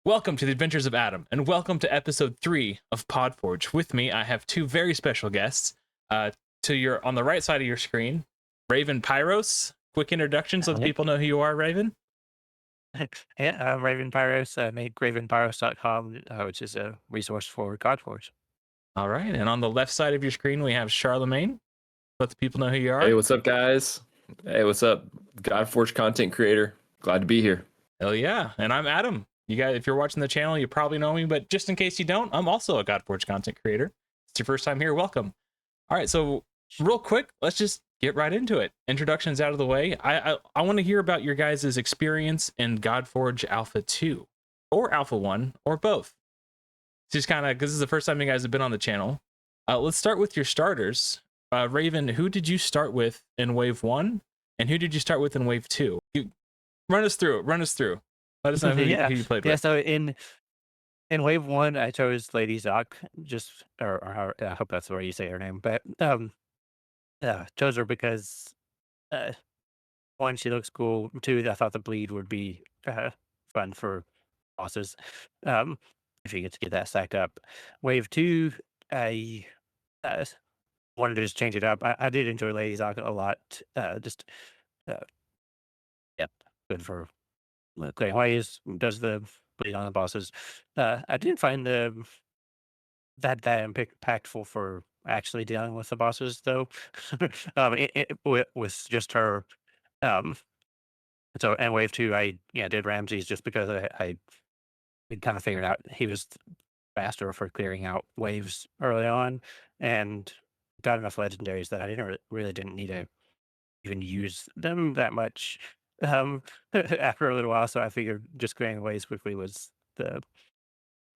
Welcome to the Adventures of Adam, and welcome to episode 3 of Podforge. With me, I have two very special guests. On the right side of your screen, Raven Pyros. Quick introductions, let the Yep. people know who you are, Raven. Yeah, I'm Raven Pyros. I made ravenpyros.com, which is a resource for Godforge. All right, and on the left side of your screen, we have Charlemagne. Let the people know who you Hey, are. what's up, guys? Hey, what's up? Godforge content creator. Glad to be here. Hell yeah, and I'm Adam. You guys, if you're watching the channel, you probably know me, but just in case you don't, I'm also a Godforge content creator. It's your first time here, welcome. All right, so real quick, let's just get right into it. Introductions out of the way. I want to hear about your guys' experience in Godforge Alpha 2 or Alpha 1 or both. Just kind of because this is the first time you guys have been on the channel. Let's start with your starters. Raven, who did you start with in Wave 1 and who did you start with in Wave 2? Run us through. Let us know who you played Yeah. with. So in wave one, I chose Lady Zoc, I hope that's the way you say her name. But chose her because uh, one, she looks cool. Two, I thought the bleed would be fun for bosses. Um, if you get to get that stacked up. Wave two, I uh, wanted to just change it up. I did enjoy Lady Zoc a lot. Uh, Yep, good for clearing ways, does the bleed on the bosses. I didn't find that impactful for actually dealing with the bosses though. It was just her. Um, so and wave two, I did Ramses just because I kind of figured out he was faster for clearing out waves early on, and got enough legendaries that I really didn't need to even use them that much, um, after a little while, so I figured just clearing waves quickly was the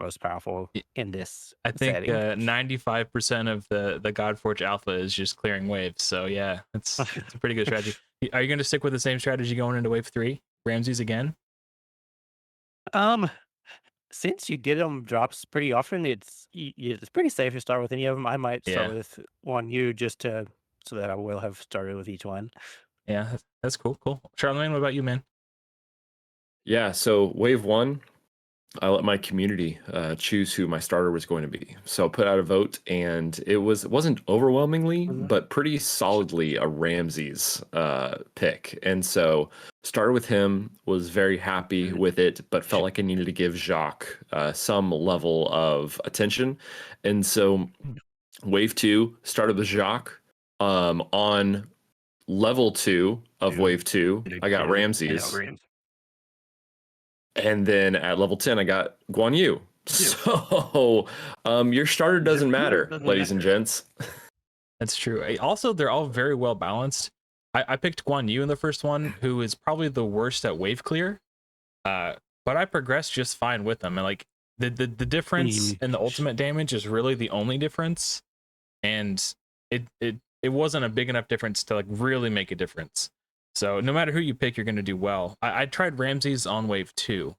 most powerful in this I think setting. 95% of the Godforge Alpha is just clearing waves. So yeah, it's a pretty good strategy. Are you going to stick with the same strategy going into Wave 3? Ramses again? Um, since you get them drops pretty often, it's pretty safe to start with any of them. I might start Yeah. with one U just to so that I will have started with each one. Yeah, that's cool. Cool. Charlemagne, what about you, man? Yeah, so wave one, I let my community choose who my starter was going to be. So I put out a vote, and it wasn't overwhelmingly, Mhm. but pretty solidly a Ramses pick. And so started with him, was very happy with it, but felt like I needed to give Jacques some level of attention. And so wave two started with Jacques. On level 2 of Two, wave 2, I got and Ramses. Rams. And then at level 10, I got Guan Yu. Two. So, your starter doesn't matter, ladies and gents. That's true. Also, they're all very well balanced. I picked Guan Yu in the first one, who is probably the worst at wave clear. But I progressed just fine with them. And like the difference in the ultimate damage is really the only difference. And it wasn't a big enough difference to like really make a difference. So no matter who you pick, you're gonna do well. I tried Ramses on wave 2,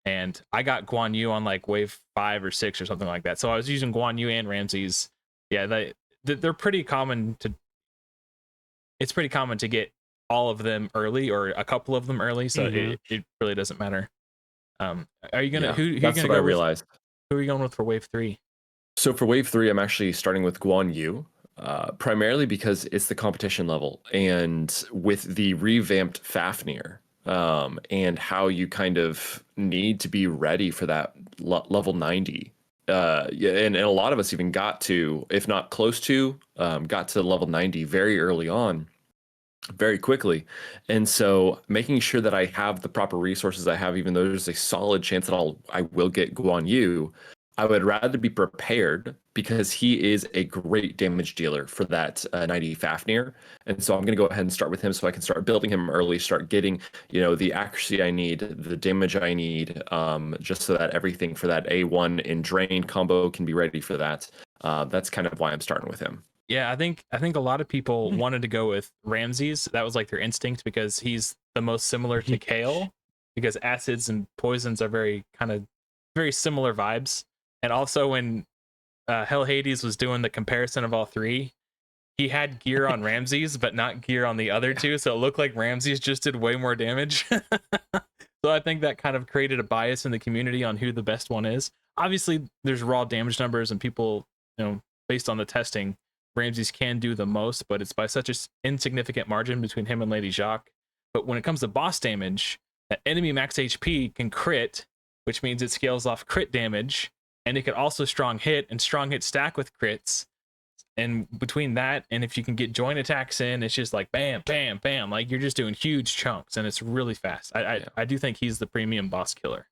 and I got Guan Yu on like wave 5 or 6 or something like that. So I was using Guan Yu and Ramses. Yeah, they're pretty common to. It's pretty common to get all of them early or a couple of them early, so it really doesn't matter. Are you gonna Yeah, who you that's gonna what I go with? realized. Who are you going with for wave 3? So for wave 3, I'm actually starting with Guan Yu, primarily because it's the competition level. And with the revamped Fafnir, and how you kind of need to be ready for that level 90. Yeah, and a lot of us even got to, if not close to, got to level 90 very early on, very quickly. And so making sure that I have the proper resources I have, even though there's a solid chance that I will get Guan Yu, I would rather be prepared because he is a great damage dealer for that 90 Fafnir. And so I'm going to go ahead and start with him so I can start building him early, start getting, the accuracy I need, the damage I need, just so that everything for that A1 and Drain combo can be ready for that. That's kind of why I'm starting with him. Yeah, I think a lot of people wanted to go with Ramses. That was like their instinct because he's the most similar to Kale, because acids and poisons are very similar vibes. And also when Hell Hades was doing the comparison of all three, he had gear on Ramses but not gear on the other two, so it looked like Ramses just did way more damage. So I think that kind of created a bias in the community on who the best one is. Obviously, there's raw damage numbers, and people, based on the testing, Ramses can do the most, but it's by such an insignificant margin between him and Lady Jacques. But when it comes to boss damage, that enemy max HP can crit, which means it scales off crit damage, and it could also strong hit, and strong hit stack with crits. And between that and if you can get joint attacks in, it's just like bam, bam, bam. Like you're just doing huge chunks, and it's really fast. I do think he's the premium boss killer.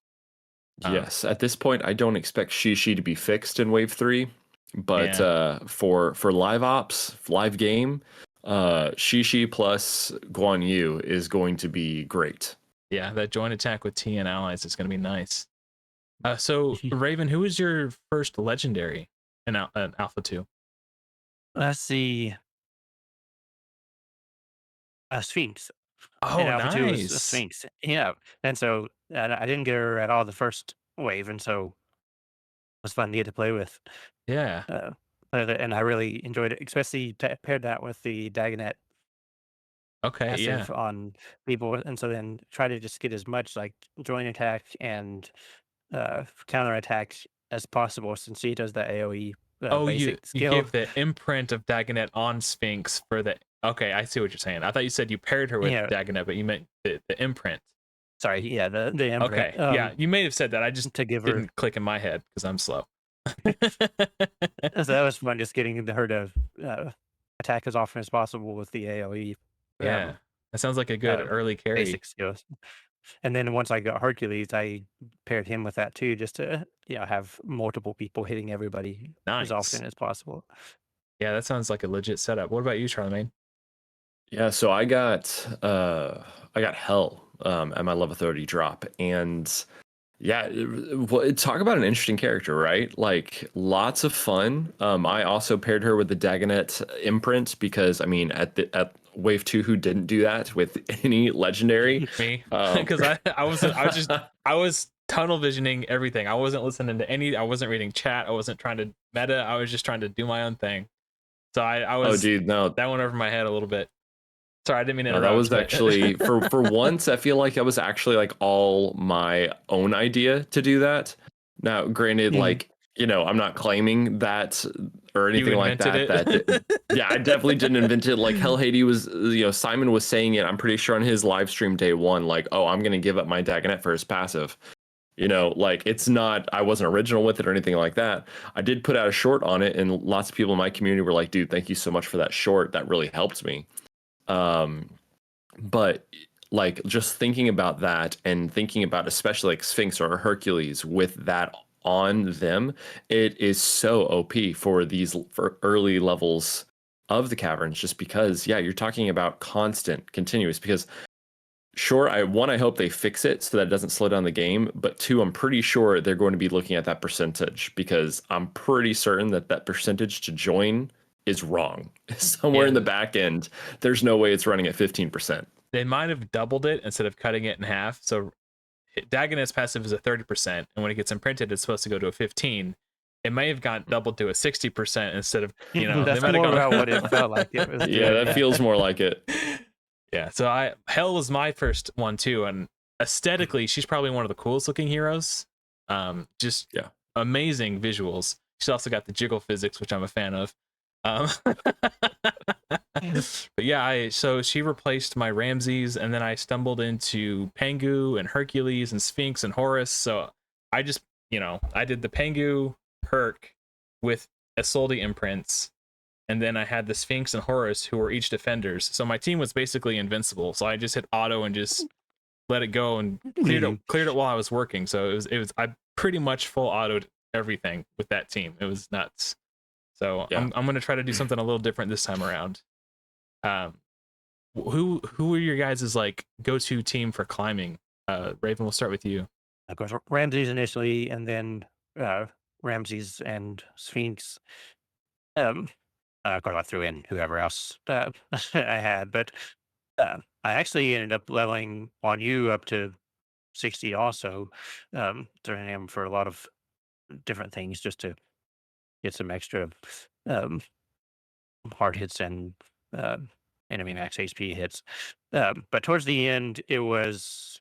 Yes, at this point, I don't expect Shishi to be fixed in Wave 3, but for live ops, live game, Shishi plus Guan Yu is going to be great. Yeah, that joint attack with T and allies is going to be nice. So Raven, who was your first legendary in Alpha 2? Let's see. Sphinx. Oh, In Alpha 2 was a nice. Sphinx. Yeah. And so I didn't get her at all the first wave, and so it was fun to get to play with. Yeah. And I really enjoyed it, especially paired that with the Dagonet Okay. passive Yeah. on people. And so then try to just get as much like joint attack and counter attack as possible, since she does the AoE Oh, basic you skill. gave the imprint of Dagonet on Sphinx for the. Okay, I see what you're saying. I thought you said you paired her with Dagonet, but you meant the imprint. Sorry, yeah, the imprint. Okay, yeah, you may have said that. I just to give her didn't click in my head because I'm slow. So that was fun, just getting her to attack as often as possible with the AoE. Yeah, that sounds like a good early carry. Basic skills. And then once I got Hercules, I paired him with that too, just to have multiple people hitting everybody as often as possible. Yeah, that sounds like a legit setup. What about you, Charlemagne? Yeah, so I got Hell at my level 30 drop, and yeah, talk about an interesting character, right? Like lots of fun. I also paired her with the Dagonet imprint because I mean at Wave 2, who didn't do that with any legendary? Me, because I was tunnel visioning everything. I wasn't listening to any. I wasn't reading chat. I wasn't trying to meta. I was just trying to do my own thing. So I was. Oh, dude, no, that went over my head a little bit. Sorry, I didn't mean to no, interrupt. that was actually for once. I feel like that was actually like all my own idea to do that. Now, granted, like I'm not claiming that or anything like that. Yeah, I definitely didn't invent it. Like Hell Haiti was, Simon was saying it. I'm pretty sure on his live stream day one, like, oh, I'm gonna give up my Dagonet for his passive. Like it's not. I wasn't original with it or anything like that. I did put out a short on it, and lots of people in my community were like, "Dude, thank you so much for that short. That really helped me." But like just thinking about that and thinking about especially like Sphinx or Hercules with that on them, it is so OP for early levels of the caverns, just because you're talking about constant continuous. Because sure, I hope they fix it so that it doesn't slow down the game, but two, I'm pretty sure they're going to be looking at that percentage, because I'm pretty certain that percentage to join is wrong. Somewhere in the back end, there's no way it's running at 15%. They might have doubled it instead of cutting it in half. So Dagonet's passive is a 30%, and when it gets imprinted, it's supposed to go to a 15. It may have got doubled to a 60% instead of, That's they might have more gone about what it felt like. It was yeah, that feels more like it. Yeah, so Hell was my first one too, and aesthetically, she's probably one of the coolest looking heroes. Just amazing visuals. She's also got the jiggle physics, which I'm a fan of. But yeah, so she replaced my Ramses, and then I stumbled into Pengu and Hercules and Sphinx and Horus. So I just, I did the Pengu Herc with Isolde imprints, and then I had the Sphinx and Horus, who were each defenders. So my team was basically invincible. So I just hit auto and just let it go and cleared it while I was working. So it was I pretty much full autoed everything with that team. It was nuts. So I'm gonna try to do something a little different this time around. Who are your guys' like go-to team for climbing? Raven, we'll start with you. Of course, Ramses initially, and then Ramses and Sphinx. Of course, I threw in whoever else I had, but I actually ended up leveling on you up to 60 also, throwing him for a lot of different things just to get some extra hard hits and enemy max HP hits. But towards the end, it was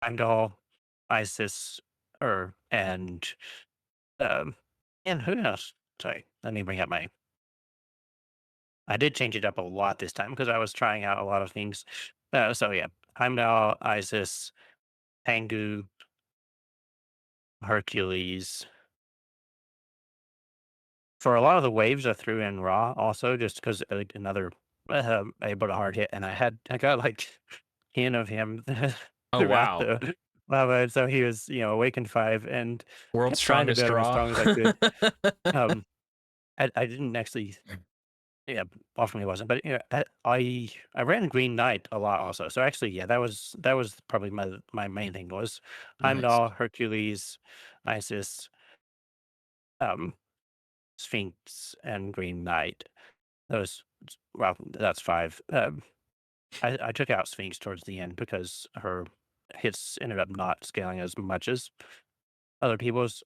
Heimdall, Isis, and um, and who else? Sorry, let me bring up my. I did change it up a lot this time because I was trying out a lot of things. So yeah, Heimdall, Isis, Tengu, Hercules. For a lot of the waves, I threw in Raw also, just because like another able to hard hit, and I got like 10 of him Oh throughout wow, the lava, and so he was awakened 5, and world's kept trying to strongest go to as draw. strong as I could. Um, I didn't actually, yeah, ultimately wasn't, but I ran Green Knight a lot also. So actually, yeah, that was probably my main thing was Nice. Heimdall, Hercules, Isis, um, Sphinx, and Green Knight. Those, well, that's 5. I took out Sphinx towards the end because her hits ended up not scaling as much as other people's.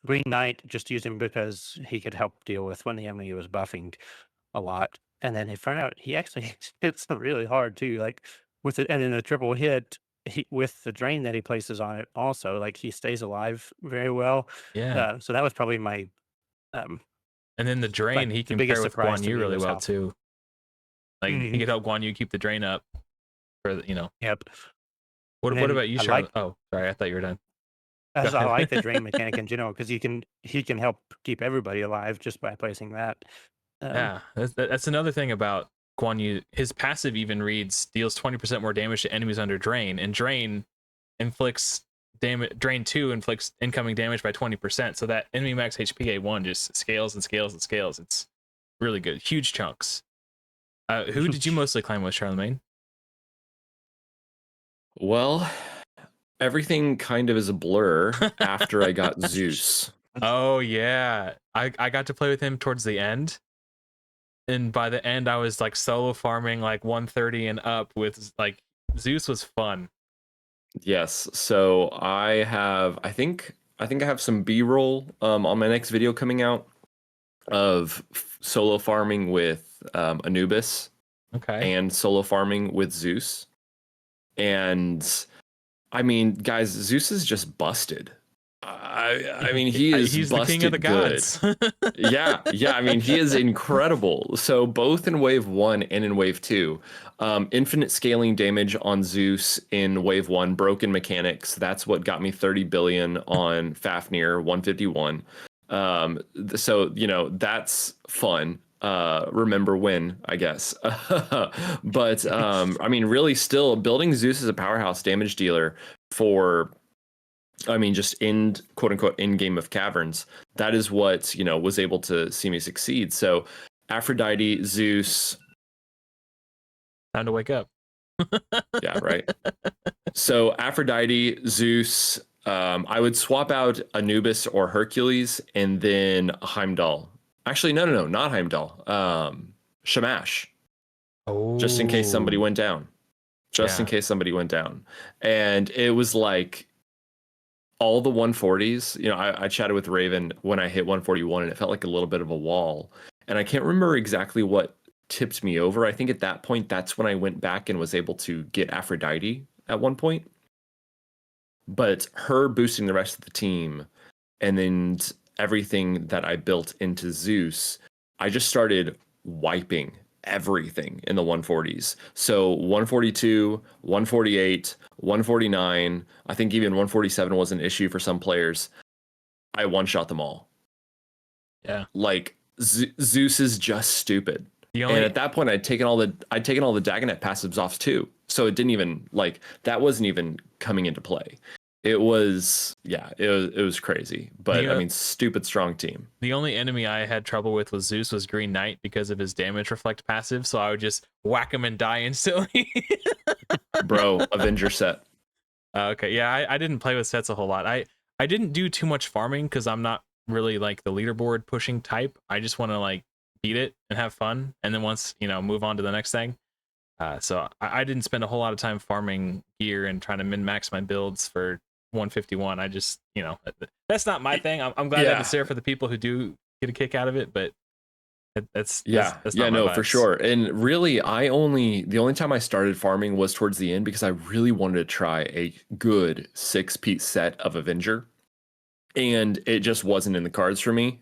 Green Knight just used him because he could help deal with when the enemy was buffing a lot. And then it found out he actually hits them really hard too, like with it, and in a triple hit, with the drain that he places on it, also like he stays alive very well. Yeah, So that was probably um and then the drain he the can biggest pair with surprise Guan to Yu me really was well how. too. Like he Mhm. could help Guan Yu keep the drain up for Yep. what And what then about you, I Charlotte? like Oh, sorry, I thought you were done. Go I ahead. like the drain mechanic in general because he can help keep everybody alive just by placing that. Um, Yeah, that's another thing about Guan Yu. His passive even reads deals 20% more damage to enemies under drain, and drain inflicts damage. Drain 2 inflicts incoming damage by 20%. So that enemy max HP A1 just scales and scales and scales. It's really good, huge chunks. Who did you mostly climb with, Charlemagne? Well, everything kind of is a blur after I got Zeus. Oh yeah, I got to play with him towards the end, and by the end I was like solo farming like 130 and up with like Zeus was fun. Yes. So I think I have some B-roll on my next video coming out of solo farming with Anubis Okay. and solo farming with Zeus. And I mean, guys, Zeus is just busted. I mean, he is He's the king of the busted good. gods. Yeah, yeah. I mean, he is incredible. So both in wave 1 and in wave 2, infinite scaling damage on Zeus in wave 1, broken mechanics. That's what got me 30 billion on Fafnir 151. So that's fun. Remember when, I guess. But I mean, really, still building Zeus as a powerhouse damage dealer for, I mean, just in quote unquote in game of caverns. That is what, was able to see me succeed. So Aphrodite, Zeus, Time to wake up. yeah, right. So Aphrodite, Zeus, I would swap out Anubis or Hercules and then Heimdall. Actually, no, not Heimdall. Shamash, just in case somebody Oh, went down. Just in yeah. case somebody went down. And it was like all the 140s, I chatted with Raven when I hit 141 and it felt like a little bit of a wall. And I can't remember exactly what tipped me over. I think at that point, that's when I went back and was able to get Aphrodite at one point. But her boosting the rest of the team and then everything that I built into Zeus, I just started wiping everything in the 140s. So 142, 148, 149, I think even 147 was an issue for some players. I one shot them all. Yeah. Like Zeus is just stupid. The And only at that point I'd taken all the Dagonet passives off too. So it didn't even that wasn't even coming into play. It was, yeah, it was crazy. But I the mean, stupid strong team. the only enemy I had trouble with was Zeus was Green Knight because of his damage reflect passive, so I would just whack him and die instantly. Bro, Avenger set. Okay, yeah, I didn't play with sets a whole lot. I didn't do too much farming because I'm not really like the leaderboard pushing type. I just want to like beat it and have fun, and then once move on to the next thing. So I didn't spend a whole lot of time farming gear and trying to min max my builds for 151. I just that's not my thing. I'm glad that Yeah. it's there for the people who do get a kick out of it, but That's Yeah, that's yeah, not my no, for vibes. sure. And really, the only time I started farming was towards the end because I really wanted to try a good 6-piece set of Avenger. And it just wasn't in the cards for me.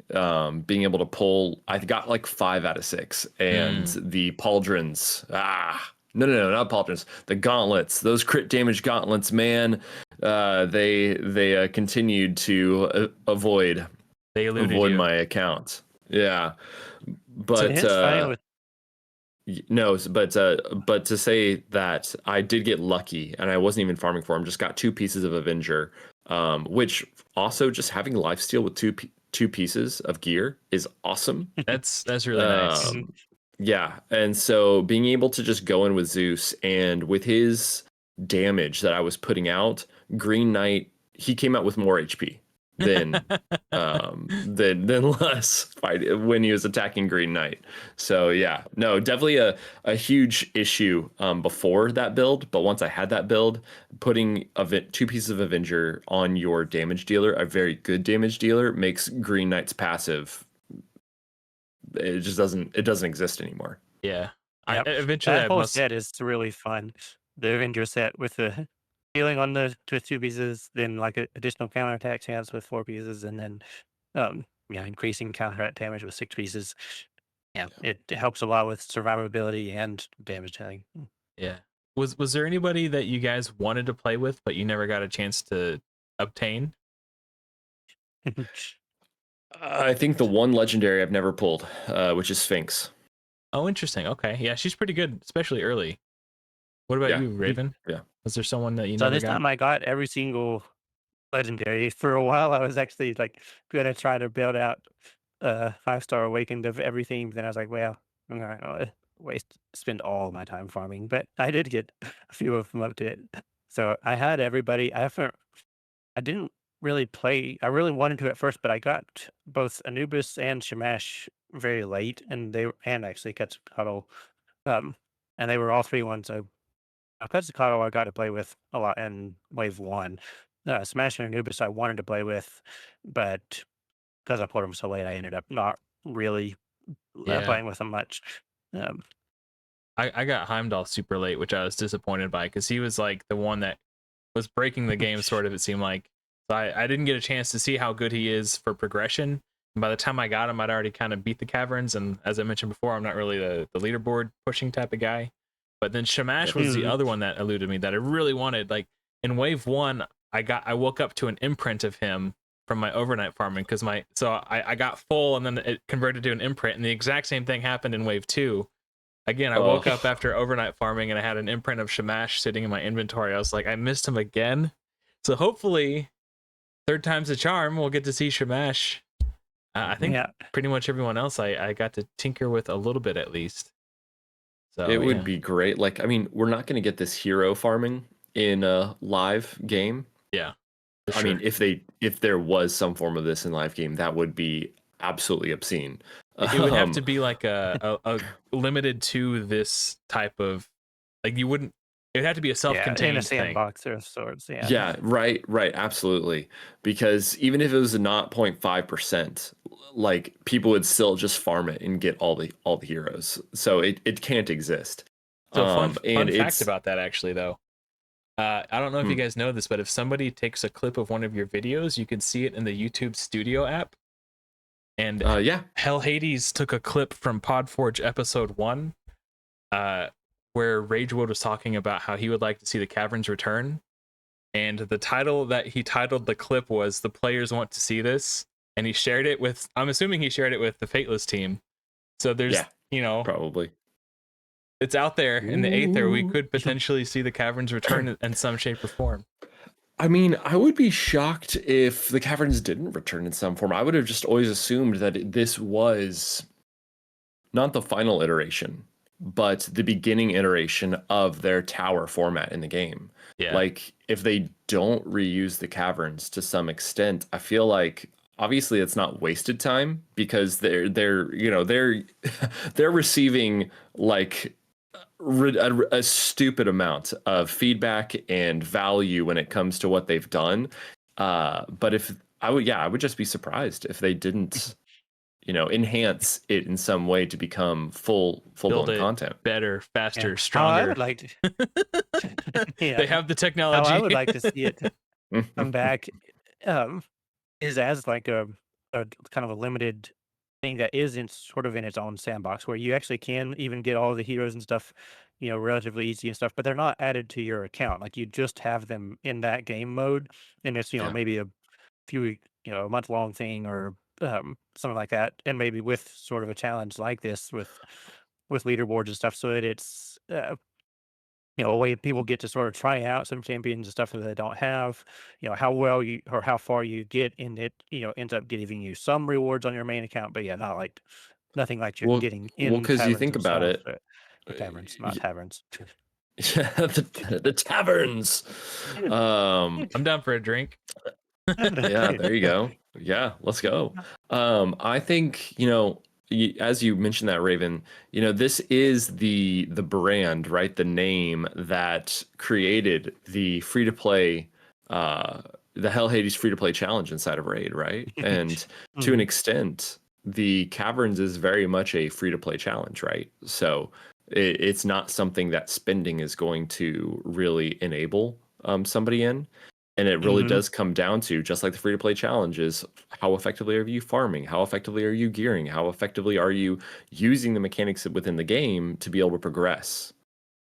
Being able to pull, I got like 5 out of 6. And Mm, the pauldrons, no, not pauldrons. The gauntlets, those crit damage gauntlets, man, they continued to they eluded avoid you. my account. Yeah, So but it's funny with no, but to say that I did get lucky and I wasn't even farming for them, just got 2 pieces of Avenger, which also just having lifesteal with two pieces of gear is awesome. That's really nice. Yeah, and so being able to just go in with Zeus and with his damage that I was putting out, Green Knight, he came out with more HP than than less fight when he was attacking Green Knight. So yeah, no, definitely a huge issue before that build, but once I had that build, putting 2 pieces of Avenger on your damage dealer, a very good damage dealer, makes Green Knight's passive, it doesn't exist anymore. Yeah. I Yep. eventually That I whole must. set is really fun. The Avenger set with the healing on the with 2 pieces, then like additional counterattack chance with 4 pieces, and then yeah, increasing counterattack damage with 6 pieces. Yeah, it helps a lot with survivability and damage dealing. Yeah. Was there anybody that you guys wanted to play with but you never got a chance to obtain? I think the one legendary I've never pulled, which is Sphinx. Oh, interesting. Okay. Yeah, she's pretty good, especially early. What about Yeah, you, Raven? yeah. Was there someone that you So never this got? time I got every single legendary. For a while, I was actually like gonna try to build out 5-star awakened of everything. But then I was like, well, I'm not gonna spend all my time farming. But I did get a few of them up to it. So I had everybody. I didn't really play. I really wanted to at first, but I got both Anubis and Shamash very late, and and actually Quetzalcoatl, um, and they were all 3 ones. So Quetzalcoatl I got to play with a lot in wave 1. Smash and Anubis I wanted to play with, but because I put them so late, I ended up not really Yeah. playing with them much. Um, I got Heimdall super late, which I was disappointed by because he was like the one that was breaking the game, sort of, it seemed like. So I didn't get a chance to see how good he is for progression. And by the time I got him, I'd already kind of beat the caverns. And as I mentioned before, I'm not really the leaderboard pushing type of guy. But then Shamash Yep. was the other one that eluded me that I really wanted. Like in wave 1, I woke up to an imprint of him from my overnight farming because I got full and then it converted to an imprint. And the exact same thing happened in wave 2. Again, I woke up Oh, after overnight farming and I had an imprint of Shamash sitting in my inventory. I was like, I missed him again. So hopefully, third time's a charm. We'll get to see Shamash. I think yeah, pretty much everyone else I got to tinker with a little bit at least. it So would yeah, be great. Like, I mean, we're not going to get this hero farming in a live game. yeah, for I mean, sure. if there was some form of this in live game, that would be absolutely obscene. It would have to Um, be like a limited to this type of, like, you wouldn't. It would have to be a yeah, in a self-contained thing. sandbox of sorts. Yeah, yeah, right, absolutely. Because even if it was not 0.5%, like people would still just farm it and get all the heroes. So it can't exist. So And fun fact it's about that actually though. I don't know if you hmm, guys know this, but if somebody takes a clip of one of your videos, you can see it in the YouTube Studio app. And yeah, Hell Hades took a clip from Podforge Episode 1, uh, where Ragewood was talking about how he would like to see the caverns return. And the title that he titled the clip was "The Players Want to See This," and he shared it with. I'm assuming he shared it with the Fateless team. So there's, yeah, probably. it's out there in the aether. We Ooh. could potentially see the caverns return in some shape or form. I mean, I would be shocked if the caverns didn't return in some form. I would have just always assumed that this was not the final iteration, but the beginning iteration of their tower format in the game. Yeah. Like, if they don't reuse the caverns to some extent, I feel like obviously it's not wasted time because they're they're receiving like a stupid amount of feedback and value when it comes to what they've done. But if I would, yeah, I would just be surprised if they didn't, enhance it in some way to become full Build blown it content. better, Yeah. faster, How I stronger. would like to, They yeah, have the how I technology. would like to see it come back, um, is as like a kind of a limited thing that is in sort of in its own sandbox where you actually can even get all the heroes and stuff, relatively easy and stuff, but they're not added to your account. Like you just have them in that game mode, and it's Yeah. maybe a a month long thing or something like that, and maybe with sort of a challenge like this with leaderboards and stuff, so that it's a way people get to sort of try out some champions and stuff that they don't have. How well you or how far you get in it, ends up giving you some rewards on your main account, but yeah, not like nothing like you're Well, getting well, in because you taverns think about themselves. it, Or uh, taverns, not y- taverns. yeah, the taverns. Um, I'm down for a drink. yeah, there you go. Yeah, let's go. I think, as you mentioned that, Raven, this is the brand, right? The name that created the free to play, uh, the Hell Hades free to play challenge inside of Raid, right? And to an Mhm. extent, the Caverns is very much a free to play challenge, right? So it's not something that spending is going to really enable somebody in. And it really Mhm. does come down to, just like the free to play challenge, is how effectively are you farming? How effectively are you gearing? How effectively are you using the mechanics within the game to be able to progress?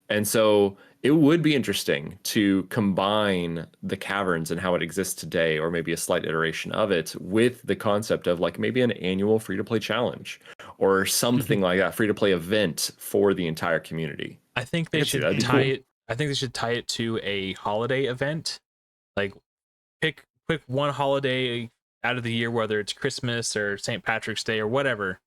And so it would be interesting to combine the caverns and how it exists today, or maybe a slight iteration of it, with the concept of like maybe an annual free to play challenge or something like that, free to play event for the entire community. I think I they could see should that'd be tie cool. it. I think they should tie it to a holiday event. Like pick one holiday out of the year, whether it's Christmas or St. Patrick's Day or whatever,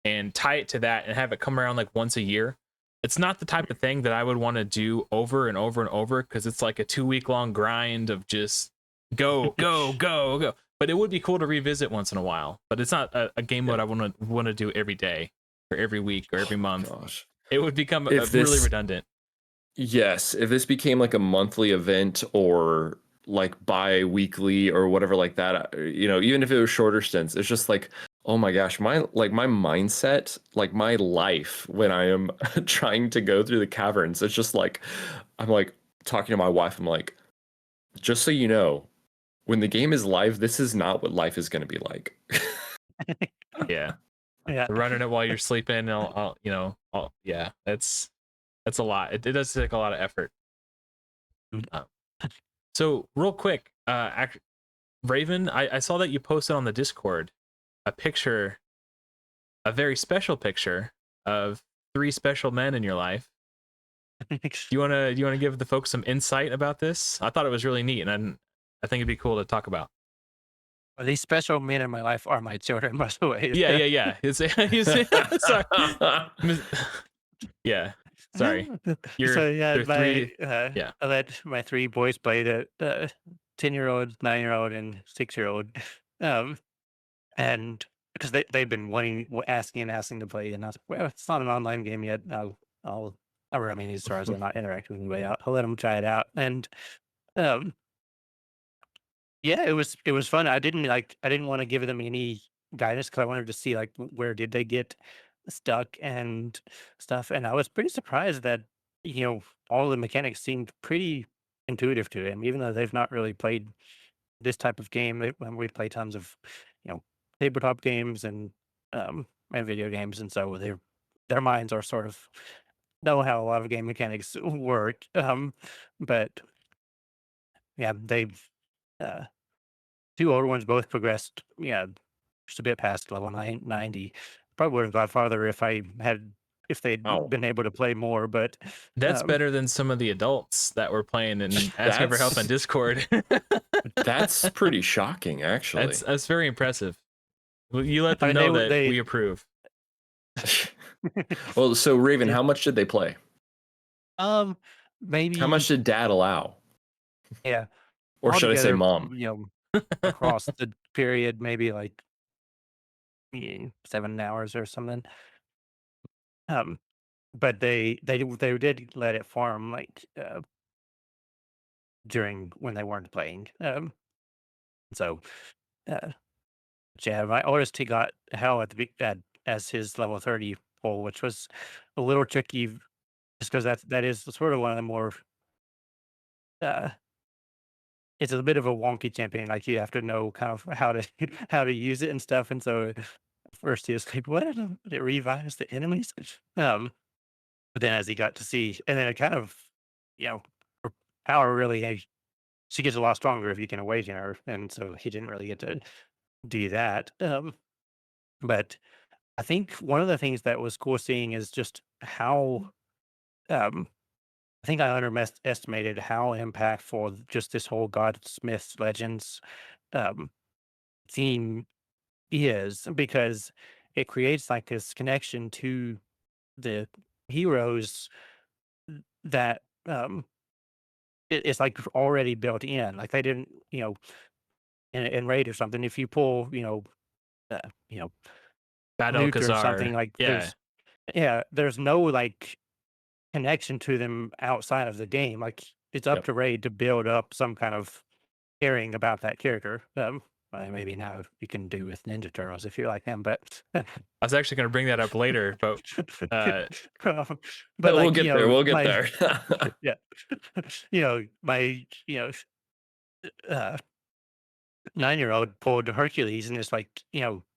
and tie it to that and have it come around like once a year. It's not the type of thing that I would want to do over and over and over because it's like a 2 week long grind of just go, go, go, go. But it would be cool to revisit once in a while. But it's not a game Yeah. mode I want to do every day or every week or every Oh my month. gosh. It would become If really this redundant. Yes, if this became like a monthly event or like bi-weekly or whatever like that, even if it was shorter stints, it's just like, oh my gosh, my mindset, like my life when I am trying to go through the caverns, it's just like I'm like talking to my wife, I'm like, just so you know, when the game is live, this is not what life is going to be like. Yeah, Yeah. running it while you're sleeping. Yeah, that's a lot. It does take a lot of effort. Mm. Um, so real quick, Raven, I saw that you posted on the Discord a picture, a very special picture of three special men in your life. Do you wanna give the folks some insight about this? I thought it was really neat, and I think it'd be cool to talk about. Well, these special men in my life are my children, by the way. Yeah, yeah, yeah. Sorry. Mis- Yeah, sorry. You're So yeah, there three. Yeah, I let my three boys play the 10-year-old, 9-year-old, and 6-year-old, um, and because they've been asking and asking to play, and I was like, well, it's not an online game yet. I'll run these stars. They're not interacting with anybody. I'll let them try it out, and um, yeah, it was fun. I didn't want to give them any guidance because I wanted to see like where did they get stuck and stuff. And I was pretty surprised that all the mechanics seemed pretty intuitive to them, even though they've not really played this type of game. When we play tons of you know tabletop games and video games, and so their minds are sort of know how a lot of game mechanics work. But yeah, they've. Uh, Two older ones both progressed, yeah, just a bit past level 90. Probably would have got farther if they'd Wow. been able to play more, but, that's um, better than some of the adults that were playing and asking for help on That's Discord. that's pretty shocking, actually. That's very impressive. Well, you let I them mean, know that we approve. Well, so Raven, yeah, how much did they play? um, How much maybe, did Dad allow? yeah, Or should I say altogether, Mom? across the period, maybe like 7 hours or something. Um, but they did let it farm like during when they weren't playing. So uh, Yeah, my oldest, he got hell at the as his level 30 pull, which was a little tricky just because that is sort of one of the more uh it's a bit of a wonky champion. Like you have to know kind of how to how to use it and stuff. And so first he was like, what? It revives the enemies. Um, but then as he got to see, and then it kind of, you know, her power really, she gets a lot stronger if you can awaken her. And so he didn't really get to do that. But I think one of the things that was cool seeing is just how, um, I think I underestimated how impactful just this whole Godsmith Legends um, theme is, because it creates like this connection to the heroes that it's like already built in. Like they didn't, in raid or something. If you pull, uh, you know, Bad Nuke or something, Alcazar. like Yeah. there's no like connection to them outside of the game. Like it's up Yep. to raid to build up some kind of caring about that character. Maybe now you can do with Ninja Turtles if you like them, but I was actually going to bring that up later, but but We'll like, get there. We'll get my there. yeah, my uh 9-year-old pulled Hercules, and it's like,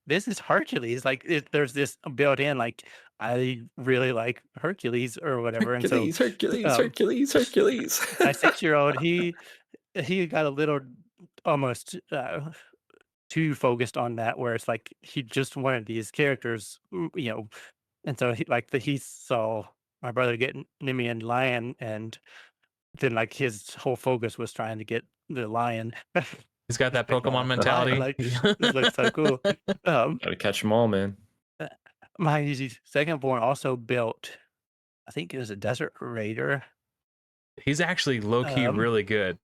this is Hercules. Like there's this built in, like I really like Hercules or whatever. And so Hercules, Hercules, um Hercules, Hercules. my 6-year-old, he got a little almost too focused on that, where it's like he just wanted these characters, and so he saw my brother get Nimian Lion, and then like his whole focus was trying to get the lion. he's got that Like, Pokemon the lion, mentality. like this looks so cool. Um, Gotta catch them all, man. uh, my second born also built, I think it was a Desert Raider. He's actually low key Um, really good.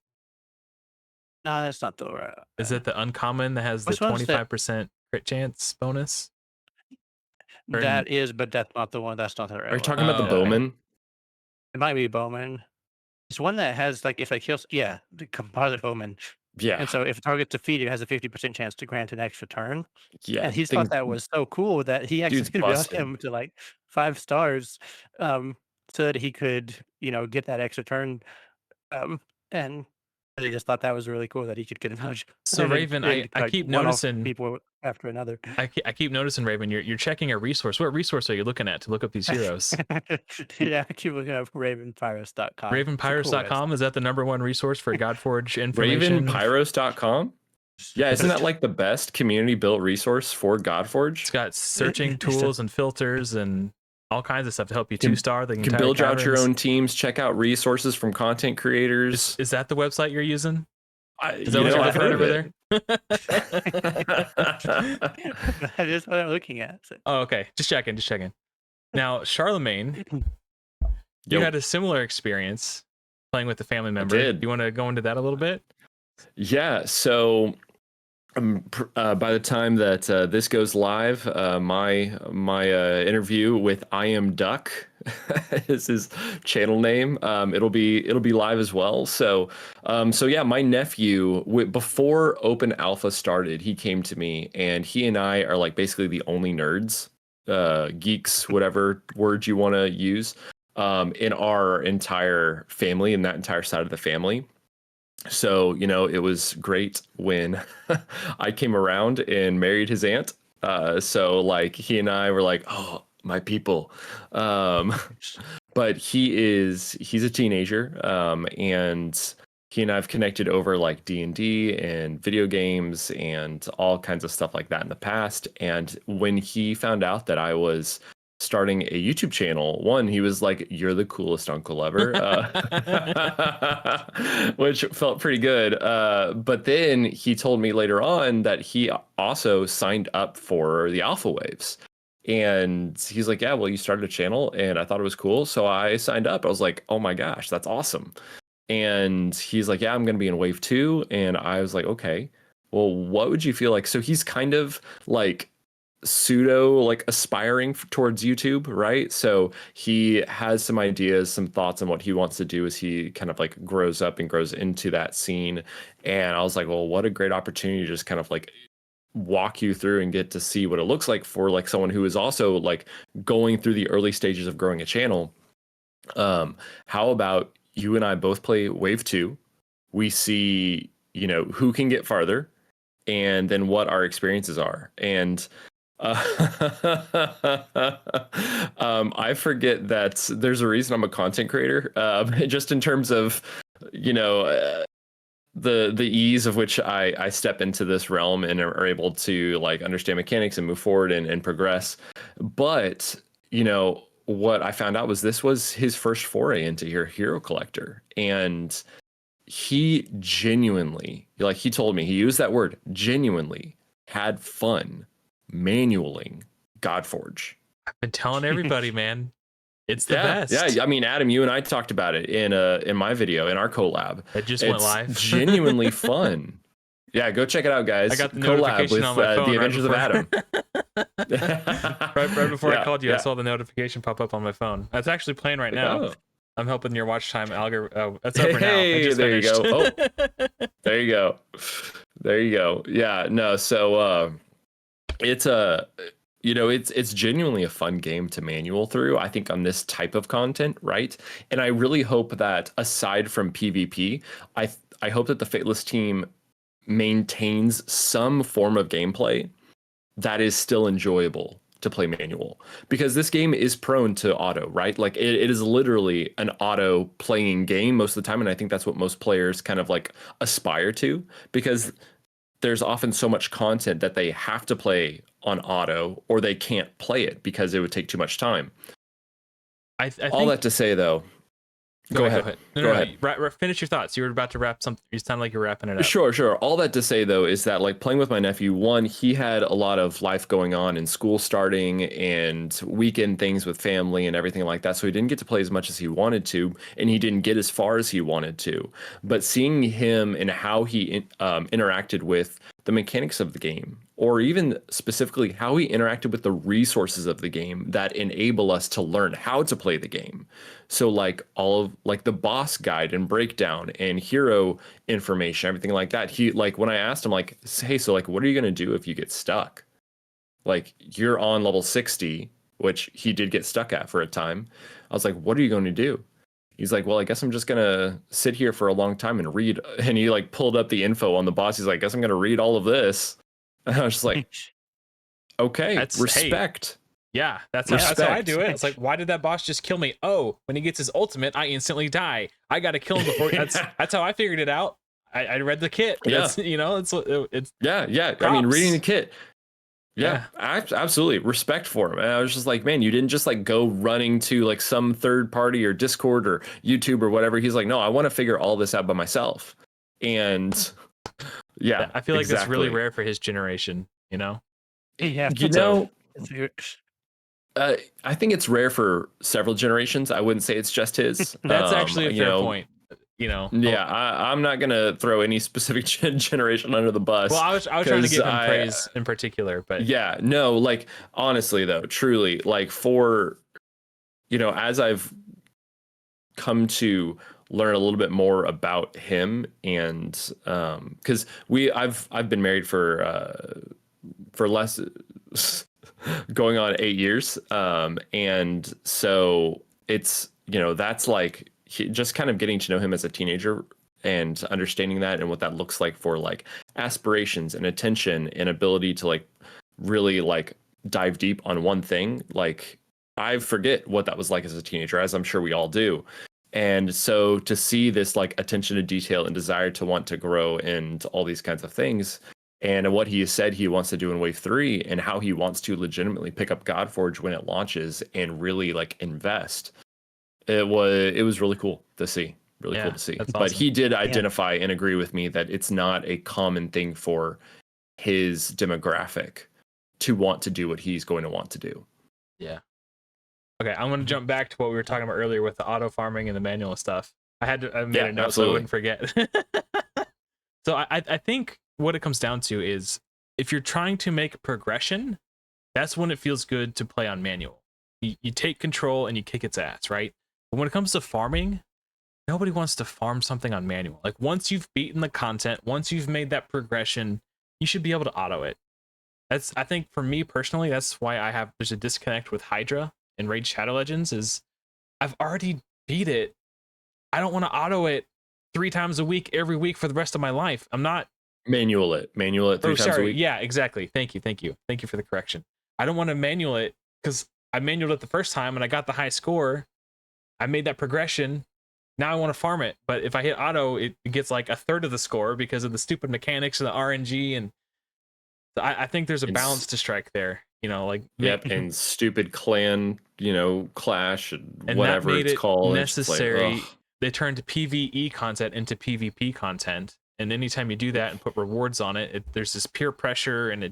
no, that's not the Is it the uncommon that has the which one's that? 25% crit chance bonus? Or That is, but that's not the one. That's not the Are right you one. talking about the oh, okay. Bowman? It might be Bowman. It's one that has like if it kills, yeah, the composite Bowman. Yeah, And so if a target's defeated, it has a 50% chance to grant an extra turn. yeah. And he thought Thing, that was so cool that he dude's actually built busted. him to like 5 stars, um, so that he could, get that extra turn. Um, and he just thought that was really cool that he could get a nudge So and then Raven, and I like keep one off noticing people after another. I keep noticing, Raven, you're checking a resource. What resource are you looking at to look up these heroes? Yeah, I keep looking up ravenpyrus.com. It's a cool Ravenpirates.com, is that the #1 resource for Godforge information? Ravenpyros.com? Yeah, isn't that website. like the best community built resource for It's Godforge? got searching It's a- tools and filters and all kinds of stuff to help you You can, 2-star the you can entire build out your caverns. own teams, check out resources from content creators. Is that the website you're using? Is that You what you're know, I've looking at heard over of there? it. that is what I'm looking at. So. Oh, okay. Just checking. Now, Charlemagne, you Yo, had a similar experience playing with a family member. did. You want to go into that a little bit? Yeah, so by the time that this goes live, my interview with I Am Duck is his channel name. It'll be live as well. So yeah, my nephew, before Open Alpha started, he came to me, and he and I are like basically the only nerds, geeks, whatever word you want to use, in our entire family, in that entire side of the family. So, it was great when I came around and married his aunt. So like he and I were like, oh, my people. Um, but he's a teenager. And he and I have connected over like D&D and video games and all kinds of stuff like that in the past. And when he found out that I was starting a YouTube channel, he was like, you're the coolest uncle ever, which felt pretty good. But then he told me later on that he also signed up for the alpha waves. And he's like, yeah, well, you started a channel and I thought it was cool. So I signed up. I was like, oh my gosh, that's awesome. And he's like, yeah, I'm going to be in wave 2. And I was like, okay, well, what would you feel like? So he's kind of like pseudo like aspiring towards YouTube, right? So he has some ideas, some thoughts on what he wants to do as he kind of like grows up and grows into that scene. And I was like, well, what a great opportunity to just kind of like walk you through and get to see what it looks like for like someone who is also like going through the early stages of growing a channel. How about you and I both play Wave 2? We see, you know, who can get farther and then what our experiences are. And I forget that there's a reason I'm a content creator, just in terms of, you know, the ease of which I step into this realm and are able to like understand mechanics and move forward and progress. But, you know, what I found out was this was his first foray into your hero collector. And he genuinely, like he told me, he used that word, genuinely had fun manualing Godforge. I've been telling everybody, man, it's the best. Yeah, I mean, Adam, you and I talked about it in my video in our collab. It just went live. Genuinely fun. Yeah, go check it out, guys. I got the collab notification with on my phone the Adventures of Adam. right before I called you, yeah. I saw the notification pop up on my phone. It's actually playing right now. Oh. I'm helping your watch time algorithm. Oh, that's over now. Hey, there you go. Oh, there you go. There you go. Yeah, no. So it's you know, it's genuinely a fun game to manual through, I think, on this type of content, right? And I really hope that aside from PvP, I hope that the Fateless team maintains some form of gameplay that is still enjoyable to play manual, because this game is prone to auto, right? Like it is literally an auto playing game most of the time, and I think that's what most players kind of like aspire to, because there's often so much content that they have to play on auto or they can't play it because it would take too much time. I All think... that to say, though, go ahead. Go ahead. Finish your thoughts. You were about to wrap something. You sound like you're wrapping it up. Sure. All that to say, though, is that like playing with my nephew, one, he had a lot of life going on and school starting and weekend things with family and everything like that. So he didn't get to play as much as he wanted to, and he didn't get as far as he wanted to. But seeing him and how he interacted with the mechanics of the game, or even specifically how he interacted with the resources of the game that enable us to learn how to play the game. So like all of like the boss guide and breakdown and hero information, everything like that. He like, when I asked him like, hey, so like, what are you going to do if you get stuck? Like you're on level 60, which he did get stuck at for a time. I was like, what are you going to do? He's like, well, I guess I'm just going to sit here for a long time and read. And he like pulled up the info on the boss. He's like, I guess I'm going to read all of this. And I was just like, okay, respect. Hey, yeah, that's how I do it. It's like, why did that boss just kill me? Oh, when he gets his ultimate, I instantly die. I got to kill him before. That's how I figured it out. I read the kit. Yeah. That's, you know, it's yeah. Props. I mean, reading the kit. Yeah, absolutely. Respect for him. And I was just like, man, you didn't just like go running to like some third party or Discord or YouTube or whatever. He's like, no, I want to figure all this out by myself. And yeah, I feel like that's really rare for his generation, you know? Yeah. You know, I think it's rare for several generations. I wouldn't say it's just his. That's actually a fair point. You know, yeah, I'm not gonna throw any specific generation under the bus. Well, I was trying to give him praise in particular, but yeah, no, like honestly though, truly, like for, you know, as I've come to learn a little bit more about him, and because I've been married for less going on 8 years, and so it's, you know, that's like. Just kind of getting to know him as a teenager and understanding that and what that looks like for like aspirations and attention and ability to like really like dive deep on one thing. Like I forget what that was like as a teenager, as I'm sure we all do. And so to see this like attention to detail and desire to want to grow and all these kinds of things, and what he has said he wants to do in Wave 3 and how he wants to legitimately pick up Godforge when it launches and really like invest. It was really cool to see. Really cool to see. But awesome. He did identify and agree with me that it's not a common thing for his demographic to want to do what he's going to want to do. Yeah. Okay, I'm going to jump back to what we were talking about earlier with the auto farming and the manual stuff. I made a note so I wouldn't forget. So I think what it comes down to is if you're trying to make progression, that's when it feels good to play on manual. You take control and you kick its ass, right? But when it comes to farming, nobody wants to farm something on manual. Like once you've beaten the content, once you've made that progression, you should be able to auto it. That's, I think for me personally, that's why there's a disconnect with Hydra and Raid Shadow Legends. Is I've already beat it. I don't want to auto it 3 times a week every week for the rest of my life. I'm not Manual it 3 times a week. Yeah, exactly. Thank you for the correction. I don't want to manual it because I manualed it the first time and I got the high score. I made that progression. Now I want to farm it, but if I hit auto, it gets like a third of the score because of the stupid mechanics and the RNG. And I think there's a balance to strike there. You know, like yep, and stupid clan, clash and and whatever that made it's it called. necessary. It's like, they turned PvE content into PvP content, and anytime you do that and put rewards on it, there's this peer pressure, and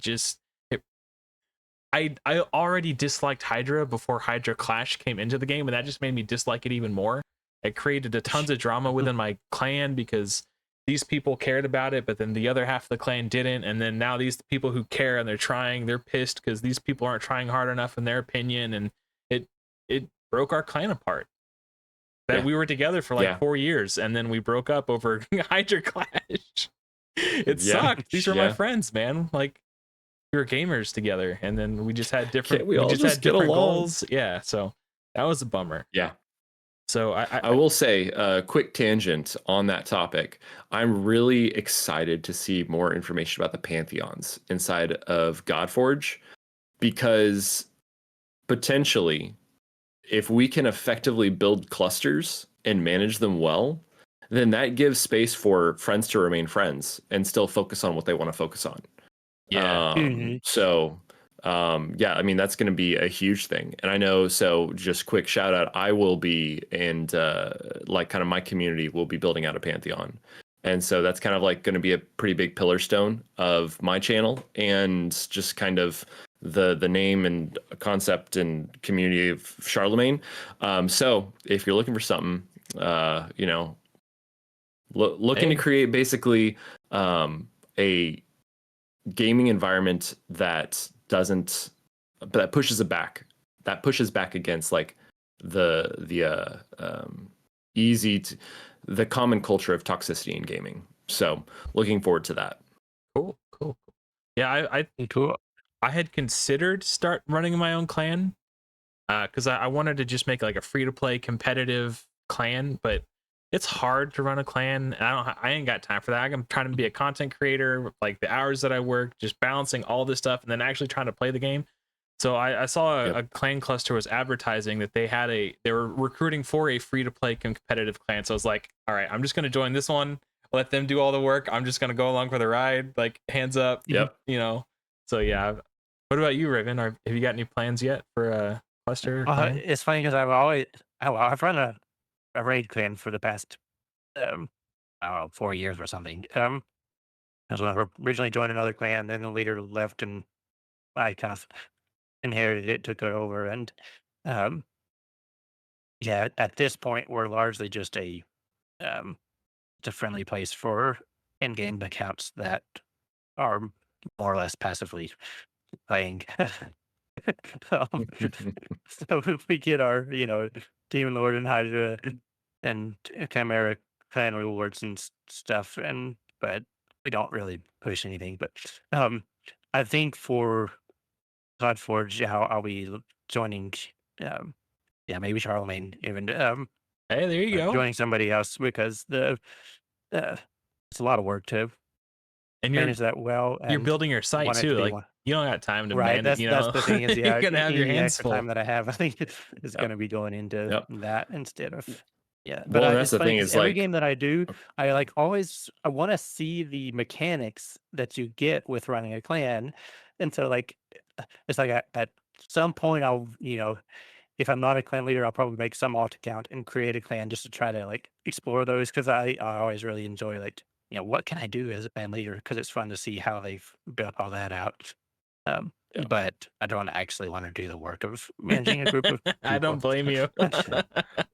I already disliked Hydra before Hydra Clash came into the game, and that just made me dislike it even more. It created a tons of drama within my clan because these people cared about it, but then the other half of the clan didn't. And then now these people who care and they're pissed because these people aren't trying hard enough in their opinion, and it broke our clan apart. That we were together for like 4 years, and then we broke up over Hydra Clash. It sucked. These were my friends, man. Like, we were gamers together, and then we just had different. We just had different goals. Yeah, so that was a bummer. Yeah. So I will say a quick tangent on that topic. I'm really excited to see more information about the pantheons inside of Godforge, because potentially, if we can effectively build clusters and manage them well, then that gives space for friends to remain friends and still focus on what they want to focus on. Yeah. So I mean, that's going to be a huge thing. And I know, so just quick shout out, I will be, and like kind of my community will be building out a pantheon. And so that's kind of like going to be a pretty big pillar stone of my channel, and just kind of the name and concept and community of Charlemagne. So if you're looking for something, looking to create basically a gaming environment that pushes back against like the common culture of toxicity in gaming. So looking forward to that. Cool. Yeah, I had considered start running my own clan, because I wanted to just make like a free to play competitive clan, but it's hard to run a clan. I ain't got time for that. I'm trying to be a content creator, like the hours that I work, just balancing all this stuff and then actually trying to play the game. So I saw a clan cluster was advertising that they were recruiting for a free to play competitive clan. So I was like, all right, I'm just going to join this one, let them do all the work. I'm just going to go along for the ride, like hands up. Yep. So yeah. What about you, Raven? Have you got any plans yet for a cluster? It's funny because I've run a raid clan for the past I don't know, 4 years or something. As when I originally joined another clan, then the leader left, and I kind of inherited it, took it over, and at this point, we're largely just it's a friendly place for in-game accounts that are more or less passively playing. um, so if we get our, Demon Lord and Hydra and Chimera clan rewards and stuff, but we don't really push anything. But I think for Podforge, I'll be joining. Maybe Charlemagne even. Hey, there you go. Joining somebody else, because it's a lot of work to manage that well. You're building your site too. Like, you don't got time to manage. That's the thing is, you're gonna have your hands extra full. time that I have, I think is going to be going into that instead of But that's the thing is, every like, game that I do, I want to see the mechanics that you get with running a clan, and so like it's like at some point I'll if I'm not a clan leader, I'll probably make some alt account and create a clan just to try to like explore those, because I always really enjoy like what can I do as a clan leader, because it's fun to see how they've built all that out. But I don't actually want to do the work of managing a group of people. I don't blame you.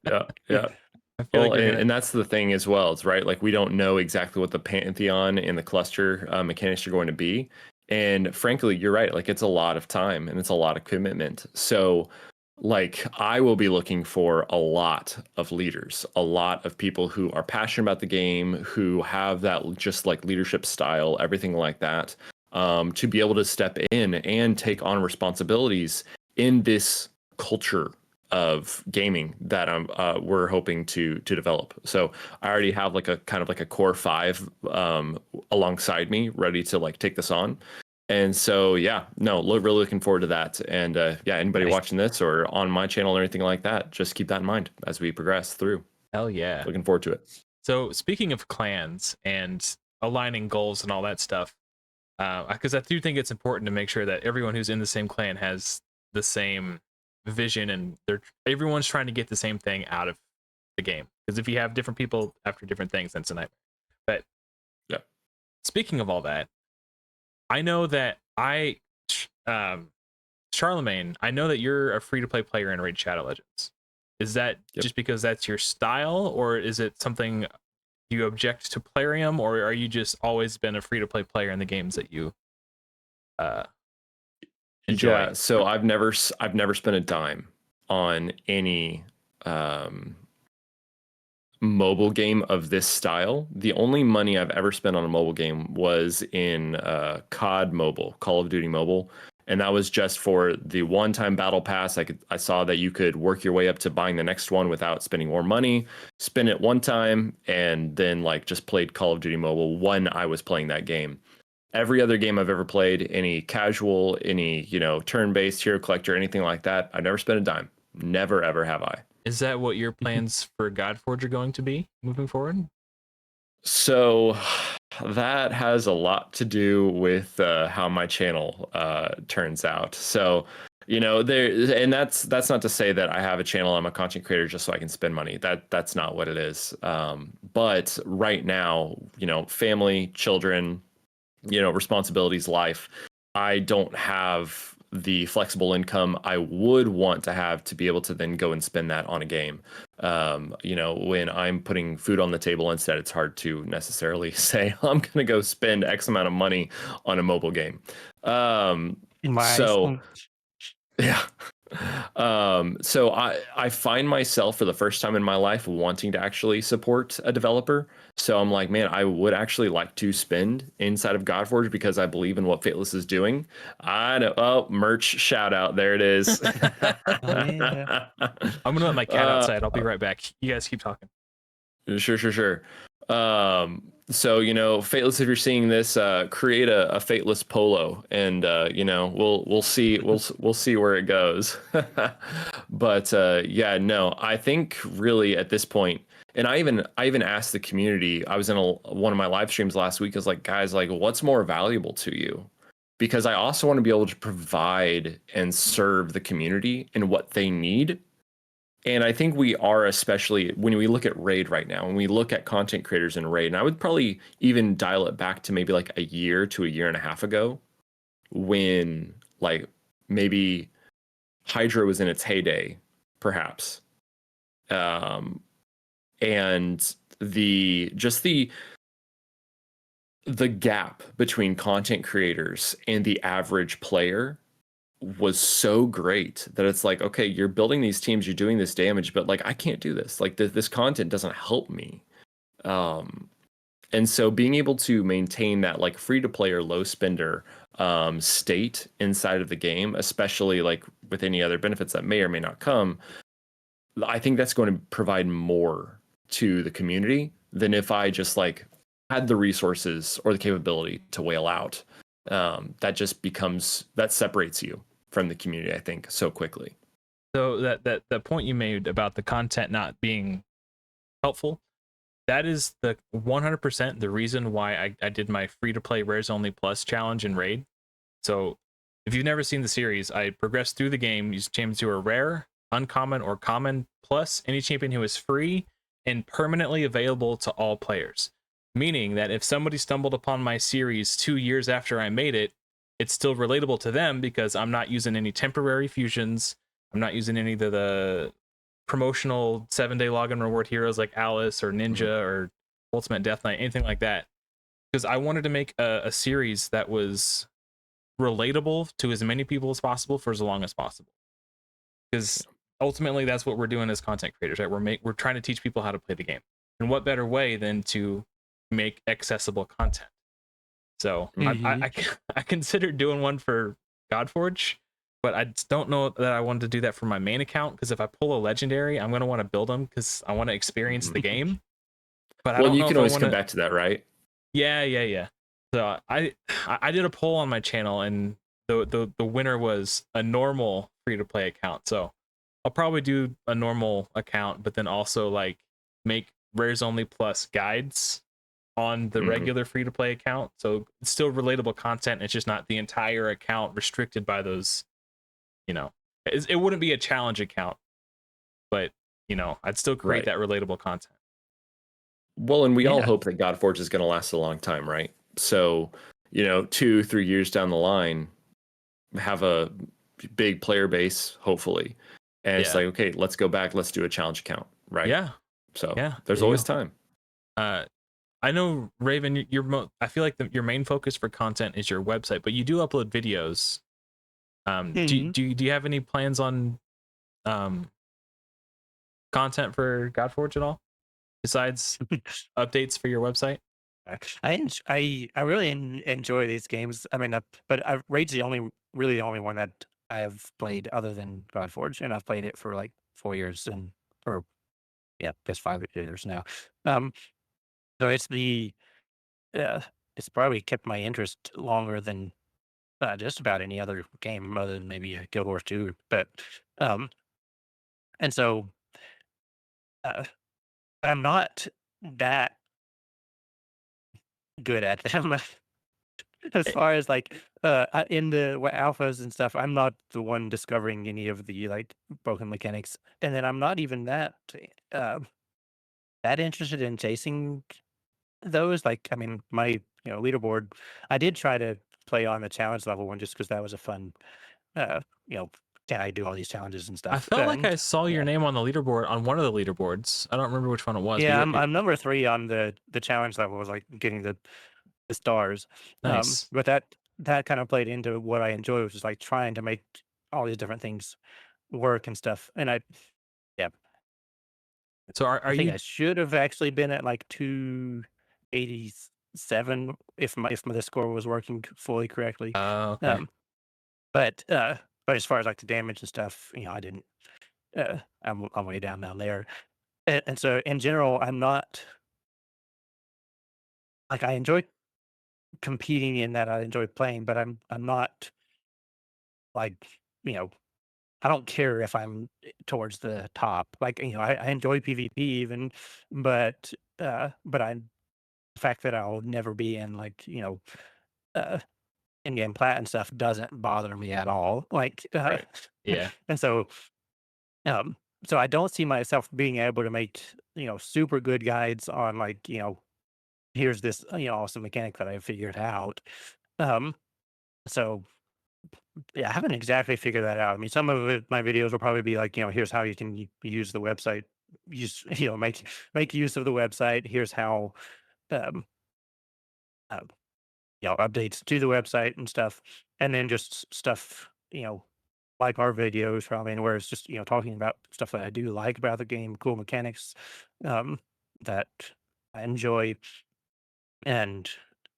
Yeah. Well, and that's the thing as well. It's right. Like, we don't know exactly what the pantheon and the cluster mechanics are going to be. And frankly, you're right. Like, it's a lot of time and it's a lot of commitment. So like, I will be looking for a lot of leaders, a lot of people who are passionate about the game, who have that just like leadership style, everything like that. to be able to step in and take on responsibilities in this culture of gaming that we're hoping to develop. So I already have like a kind of like a core 5 alongside me ready to like take this on. And so yeah, no, really looking forward to that. And yeah, anybody watching this or on my channel or anything like that, just keep that in mind as we progress through. Hell yeah. Looking forward to it. So speaking of clans and aligning goals and all that stuff, because I do think it's important to make sure that everyone who's in the same clan has the same vision and everyone's trying to get the same thing out of the game. Because if you have different people after different things, then it's a nightmare. But yeah, speaking of all that, I know that Charlemagne, I know that you're a free-to-play player in Raid Shadow Legends. Is that just because that's your style, or is it something you object to Plarium, or are you just always been a free-to-play player in the games that you enjoy? Yeah, so I've never spent a dime on any mobile game of this style. The only money I've ever spent on a mobile game was in COD Mobile, Call of Duty Mobile, and that was just for the one-time battle pass. I saw that you could work your way up to buying the next one without spending more money, spend it one time, and then like just played Call of Duty Mobile when I was playing that game. Every other game I've ever played, any casual, any, turn-based hero collector, anything like that, I've never spent a dime. Never, ever have I. Is that what your plans for Godforge are going to be moving forward? So that has a lot to do with how my channel turns out. So, and that's not to say that I have a channel, I'm a content creator just so I can spend money. That's not what it is. But right now, family, children, responsibilities, life, I don't have the flexible income I would want to have to be able to then go and spend that on a game. When I'm putting food on the table instead, it's hard to necessarily say I'm going to go spend X amount of money on a mobile game. Yeah. So I find myself for the first time in my life wanting to actually support a developer. So I'm like, man, I would actually like to spend inside of Godforge because I believe in what Fateless is doing. I know. Oh, merch shout out. There it is. Yeah. I'm gonna let my cat outside. I'll be right back. You guys keep talking. Sure. So, Fateless, if you're seeing this, create a Fateless polo and, we'll see where it goes. But, yeah, no, I think really at this point, and I even asked the community, I was in one of my live streams last week, I was like, guys, like, what's more valuable to you? Because I also want to be able to provide and serve the community in what they need. And I think we are, especially when we look at Raid right now, when we look at content creators in Raid, and I would probably even dial it back to maybe like a year to a year and a half ago, when like maybe Hydra was in its heyday, perhaps. And the gap between content creators and the average player was so great that it's like, okay, you're building these teams, you're doing this damage, but like I can't do this. Like this content doesn't help me. And so being able to maintain that like free to play or low spender state inside of the game, especially like with any other benefits that may or may not come, I think that's going to provide more to the community than if I just like had the resources or the capability to whale out. That separates you from the community, I think, so quickly. So that point you made about the content not being helpful, that is the 100% the reason why I did my free-to-play Rares Only Plus challenge in Raid. So if you've never seen the series, I progressed through the game, use champions who are rare, uncommon, or common, plus any champion who is free and permanently available to all players. Meaning that if somebody stumbled upon my series 2 years after I made it, it's still relatable to them because I'm not using any temporary fusions. I'm not using any of the promotional 7-day login reward heroes like Alice or Ninja or Ultimate Death Knight, anything like that. Because I wanted to make a series that was relatable to as many people as possible for as long as possible. Because ultimately that's what we're doing as content creators, right? We're trying to teach people how to play the game. And what better way than to make accessible content? So I I considered doing one for Godforge, but I just don't know that I wanted to do that for my main account, because if I pull a legendary, I'm gonna want to build them because I want to experience the game. But I Well, don't you know can if I always want come to. back to that, right? Yeah. So I did a poll on my channel, and the winner was a normal free to play account. So I'll probably do a normal account, but then also like make rares only plus guides on the regular free to play account. So it's still relatable content. It's just not the entire account restricted by those, you know, it wouldn't be a challenge account, but I'd still create Right. that relatable content. Well, and we all Yeah. hope that Godforge is going to last a long time, right? So, 2-3 years down the line, have a big player base, hopefully. And it's Yeah. like, okay, let's go back. Let's do a challenge account, right? Yeah. So Yeah. there's there you always go. time. I know, Raven, I feel like your main focus for content is your website, but you do upload videos. Do you have any plans on content for Godforge at all, besides updates for your website? I really enjoy these games. I mean, but Raid's really the only one that I have played other than Godforge, and I've played it for like 4 years or yeah, I guess 5 years now. Um, so uh, it's probably kept my interest longer than just about any other game, other than maybe Guild Wars 2. But um, and so uh, I'm not that good at them. As far as like in the alphas and stuff, I'm not the one discovering any of the like broken mechanics, and then I'm not even uh, that interested in chasing those. Like, I mean, my leaderboard, I did try to play on the challenge level one just because that was a fun, uh, you know, can I do all these challenges and I stuff? felt like And I saw your yeah, name on the leaderboard, on one of the leaderboards. I don't remember which one it was, but yeah, I'm number 3 on the challenge level. Was like getting the stars. Nice. But that kind of played into what I enjoy, which is like trying to make all these different things work and stuff. And yeah, So I are think you? I should have actually been at like 287 if the score was working fully correctly. Okay. Um, but as far as like the damage and stuff, I didn't. I'm way down there, and so in general, I'm not like I enjoy competing in that. I enjoy playing, but I'm not like you know I don't care if I'm towards the top. Like, I enjoy PvP even, but I the fact that I'll never be in like, uh in-game plat and stuff doesn't bother me at all. Like Right. Yeah. and um so I don't see myself being able to make, super good guides on like, here's this, awesome mechanic that I figured out. Um so Yeah, I haven't exactly figured that out. I mean, some of my videos will probably be like, here's how you can use the website, use, make use of the website. Here's how, um, uh, updates to the website and stuff, and then just stuff, like our videos probably, and where it's just, talking about stuff that I do like about the game, cool mechanics, um, that I enjoy, and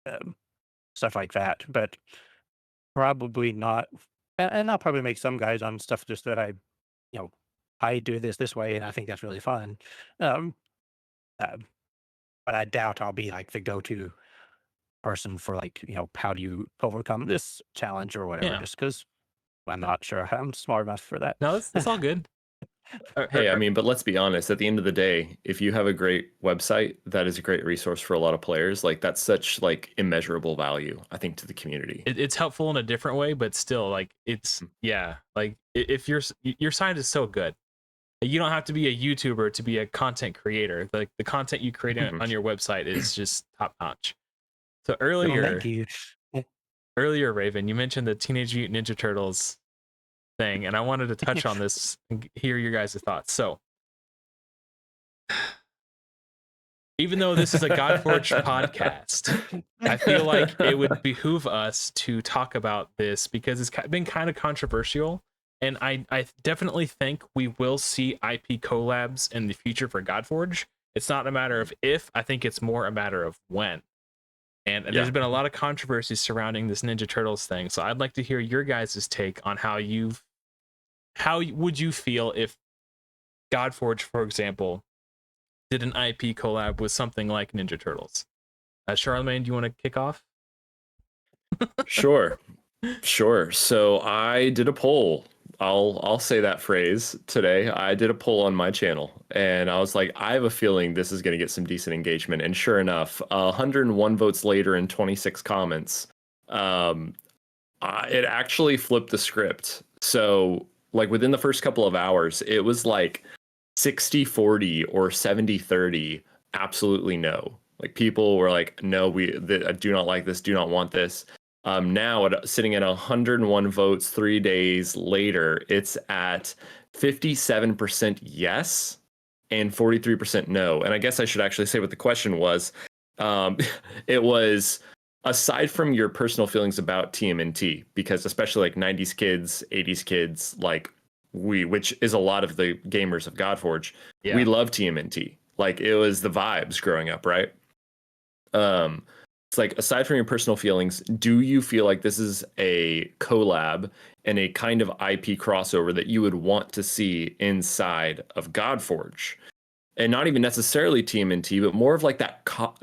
um, stuff like that. But probably not, and I'll probably make some guides on stuff just that you know, I do this way, and I think that's really fun. Um, uh, but I doubt I'll be like the go-to person for like, how do you overcome this challenge or whatever, Yeah. just because I'm not sure I'm smart enough for that. No, that's all good. Hey, I mean, but let's be honest, at the end of the day, if you have a great website, that is a great resource for a lot of players. Like that's such like immeasurable value, I think, to the community. It's helpful in a different way, but still, like like if your site is so good, you don't have to be a YouTuber to be a content creator. Like the content you create on your website is just top notch. So Well, thank you. earlier, Raven, you mentioned the Teenage Mutant Ninja Turtles thing, and I wanted to touch on this and hear your guys' thoughts. So, even though this is a Godforge podcast, I feel like it would behoove us to talk about this because it's been kind of controversial. And I definitely think we will see IP collabs in the future for Godforge. It's not a matter of if, I think it's more a matter of when. And Yeah. there's been a lot of controversy surrounding this Ninja Turtles thing. So I'd like to hear your guys' take on how would you feel if Godforge, for example, did an IP collab with something like Ninja Turtles? Charlemagne, do you want to kick off? Sure. So I did a poll. I'll say that phrase today. I did a poll on my channel, and I was like, I have a feeling this is going to get some decent engagement. And sure enough, 101 votes later and 26 comments, it actually flipped the script. So like within the first couple of hours, it was like 60-40 or 70-30. Absolutely no. Like people were like, no, I do not like this, do not want this. Now sitting at 101 votes 3 days later, it's at 57% yes and 43% no. And I guess I should actually say what the question was. It was, aside from your personal feelings about TMNT, because especially like 90s kids, 80s kids, like which is a lot of the gamers of Godforge, we love TMNT. Like it was the vibes growing up, right? It's like, aside from your personal feelings, do you feel like this is a collab and a kind of IP crossover that you would want to see inside of Godforge? And not even necessarily TMNT, but more of like that pop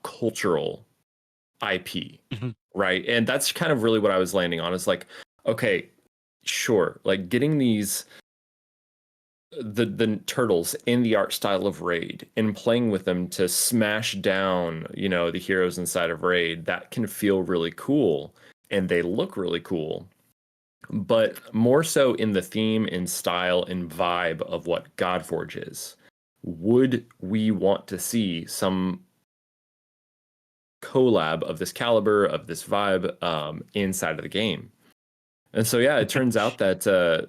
cultural IP, right? And that's kind of really what I was landing on. Is like, okay, sure, like getting the turtles in the art style of Raid and playing with them to smash down, the heroes inside of Raid, that can feel really cool and they look really cool. But more so in the theme and style and vibe of what Godforge is. Would we want to see some collab of this caliber, of this vibe, inside of the game? And so, yeah, it turns out that, a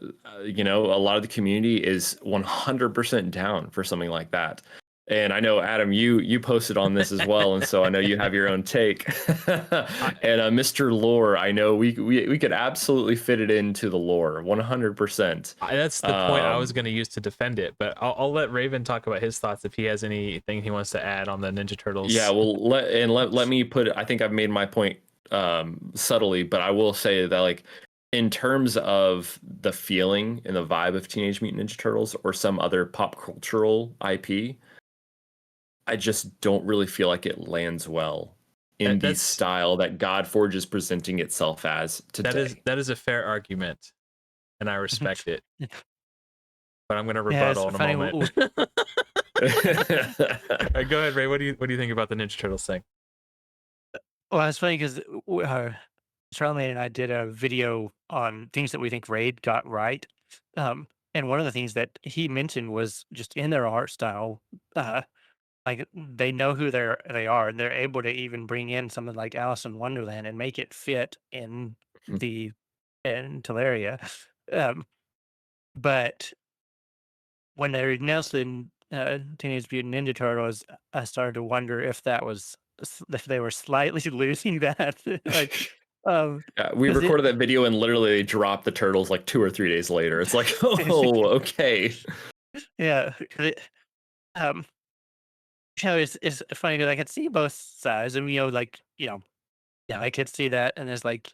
lot of the community is 100% down for something like that. And I know, Adam, you posted on this as well, and so I know you have your own take. And Mr. Lore, I know we could absolutely fit it into the lore, 100%. That's the point I was going to use to defend it, but I'll let Raven talk about his thoughts if he has anything he wants to add on the Ninja Turtles. Yeah, well, let me put it. I think I've made my point subtly, but I will say that, like, in terms of the feeling and the vibe of Teenage Mutant Ninja Turtles or some other pop cultural IP, I just don't really feel like it lands well in the style that Godforge is presenting itself as today. That is a fair argument, and I respect it. But I'm going to rebuttal in a moment. Right, go ahead, Ray. What do you think about the Ninja Turtles thing? Well, it's funny because Charlemagne and I did a video on things that we think Raid got right. And one of the things that he mentioned was just in their art style, like they know who they are, and they're able to even bring in something like Alice in Wonderland and make it fit in Teleria. But when they announced the Teenage Mutant Ninja Turtles, I started to wonder if if they were slightly losing that. Like, yeah, we recorded that video and literally they dropped the turtles like 2 or 3 days later. It's like, oh, okay. Yeah. It's funny because I could see both sides, and yeah, I could see that, and it's like,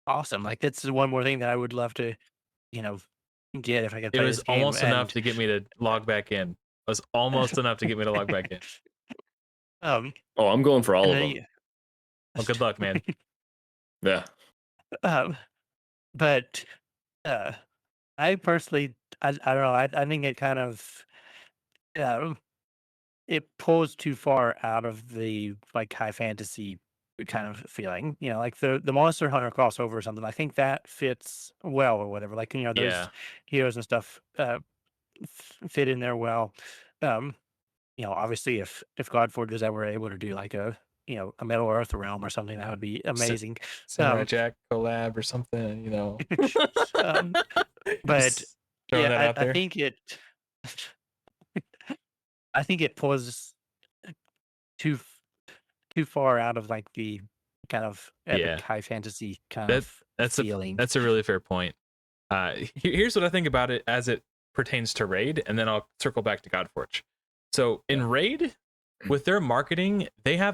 awesome. Like that's one more thing that I would love to, you know, get if I could It play was this game. almost enough to get me to log back in. It was almost enough to get me to log back in. Oh, I'm going for all of them. Well, good luck, man. Yeah. But I personally, I don't know. I think it kind of, it pulls too far out of the like high fantasy kind of feeling. Like the Monster Hunter crossover or something. I think that fits well or whatever. Like those heroes and stuff fit in there well. Um, Obviously, if Godforge is ever able to do like a Middle Earth realm or something, that would be amazing. Samurai Jack collab or something, But Just throwing that out I there. think it. I think it pulls too too far out of like the kind of epic high fantasy kind of feeling. That's a really fair point. Here's what I think about it as it pertains to Raid, and then I'll circle back to Godforge. So in Raid, with their marketing, they've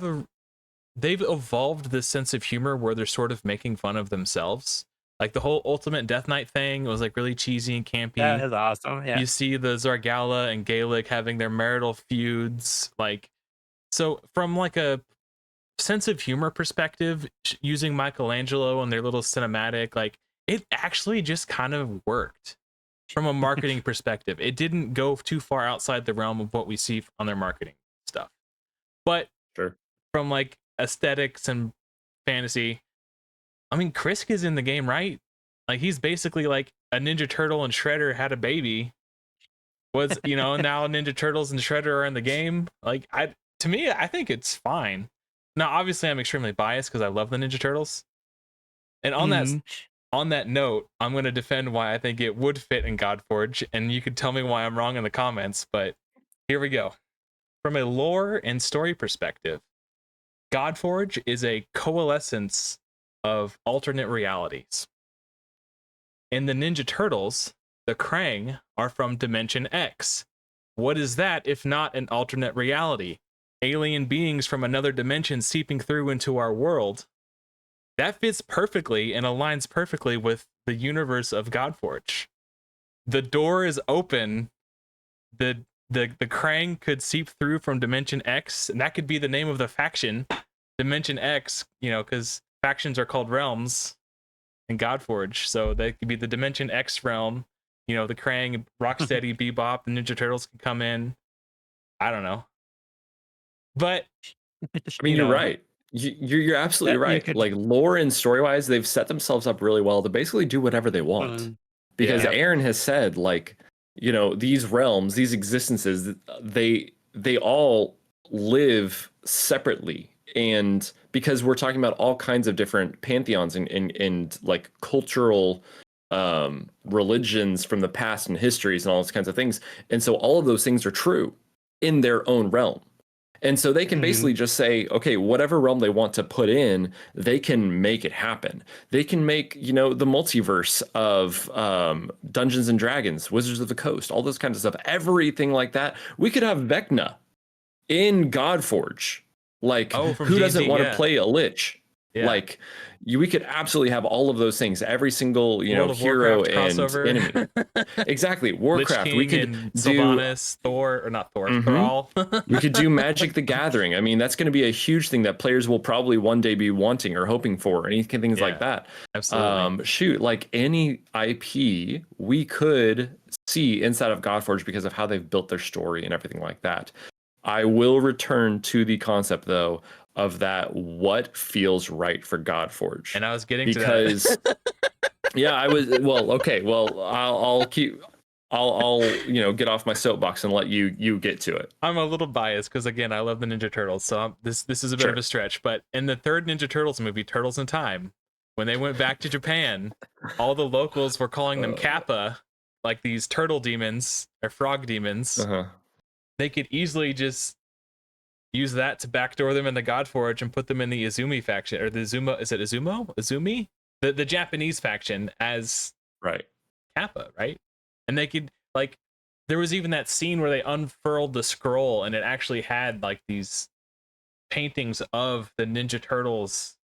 evolved this sense of humor where they're sort of making fun of themselves. Like the whole Ultimate Death Knight thing was like really cheesy and campy. That is awesome. Yeah. You see the Zargala and Gaelic having their marital feuds. Like, so from like a sense of humor perspective, using Michelangelo and their little cinematic, like it actually just kind of worked from a marketing perspective. It didn't go too far outside the realm of what we see on their marketing stuff. But Sure. from like aesthetics and fantasy, I mean, Krisk is in the game, right? Like he's basically like a Ninja Turtle and Shredder had a baby. Was, you know, now Ninja Turtles and Shredder are in the game. Like to me, I think it's fine. Now, obviously, I'm extremely biased because I love the Ninja Turtles. And on that note, I'm going to defend why I think it would fit in Godforge, and you could tell me why I'm wrong in the comments. But here we go. From a lore and story perspective, Godforge is a coalescence of alternate realities. In the Ninja Turtles, the Krang are from Dimension X. What is that if not an alternate reality? Alien beings from another dimension seeping through into our world. That fits perfectly and aligns perfectly with the universe of Godforge. The door is open. The Krang could seep through from Dimension X, and that could be the name of the faction. Dimension X, you know, because factions are called realms in Godforge. So that could be the Dimension X realm. You know, the Krang, Rocksteady, Bebop, the Ninja Turtles could come in. I don't know. But I mean, you're right. You're absolutely right. Like lore and story wise, they've set themselves up really well to basically do whatever they want. Because Aaron has said, like, you know, these realms, these existences, they all live separately. And because we're talking about all kinds of different pantheons and like cultural religions from the past and histories and all those kinds of things. And so all of those things are true in their own realm. And so they can basically just say, okay, whatever realm they want to put in, they can make it happen. They can make, you know, the multiverse of Dungeons and Dragons, Wizards of the Coast, all those kinds of stuff, everything like that. We could have Vecna in Godforge. Like, who doesn't want to play a Lich? Yeah. Like, we could absolutely have all of those things. Every single, you know, hero and enemy. Exactly. Warcraft. We could do Sylvanas, Thor, or not Thor, Thrall. We could do Magic the Gathering. I mean, that's going to be a huge thing that players will probably one day be wanting or hoping for, anything, things like that. Absolutely. Shoot, like any IP we could see inside of Godforge because of how they've built their story and everything like that. I will return to the concept, though, of that what feels right for Godforge. And I was getting to that. Yeah, I was. Well, okay. Well, I'll you know, get off my soapbox and let you get to it. I'm a little biased because, again, I love the Ninja Turtles, so this is a bit of a stretch. But in the third Ninja Turtles movie, Turtles in Time, when they went back to Japan, all the locals were calling them Kappa, like these turtle demons or frog demons. They could easily just use that to backdoor them in the Godforge and put them in the Izumi faction, or the Izuma. Is it Izumi? The Japanese faction as Kappa, right? And they could, like, there was even that scene where they unfurled the scroll and it actually had like these paintings of the Ninja Turtles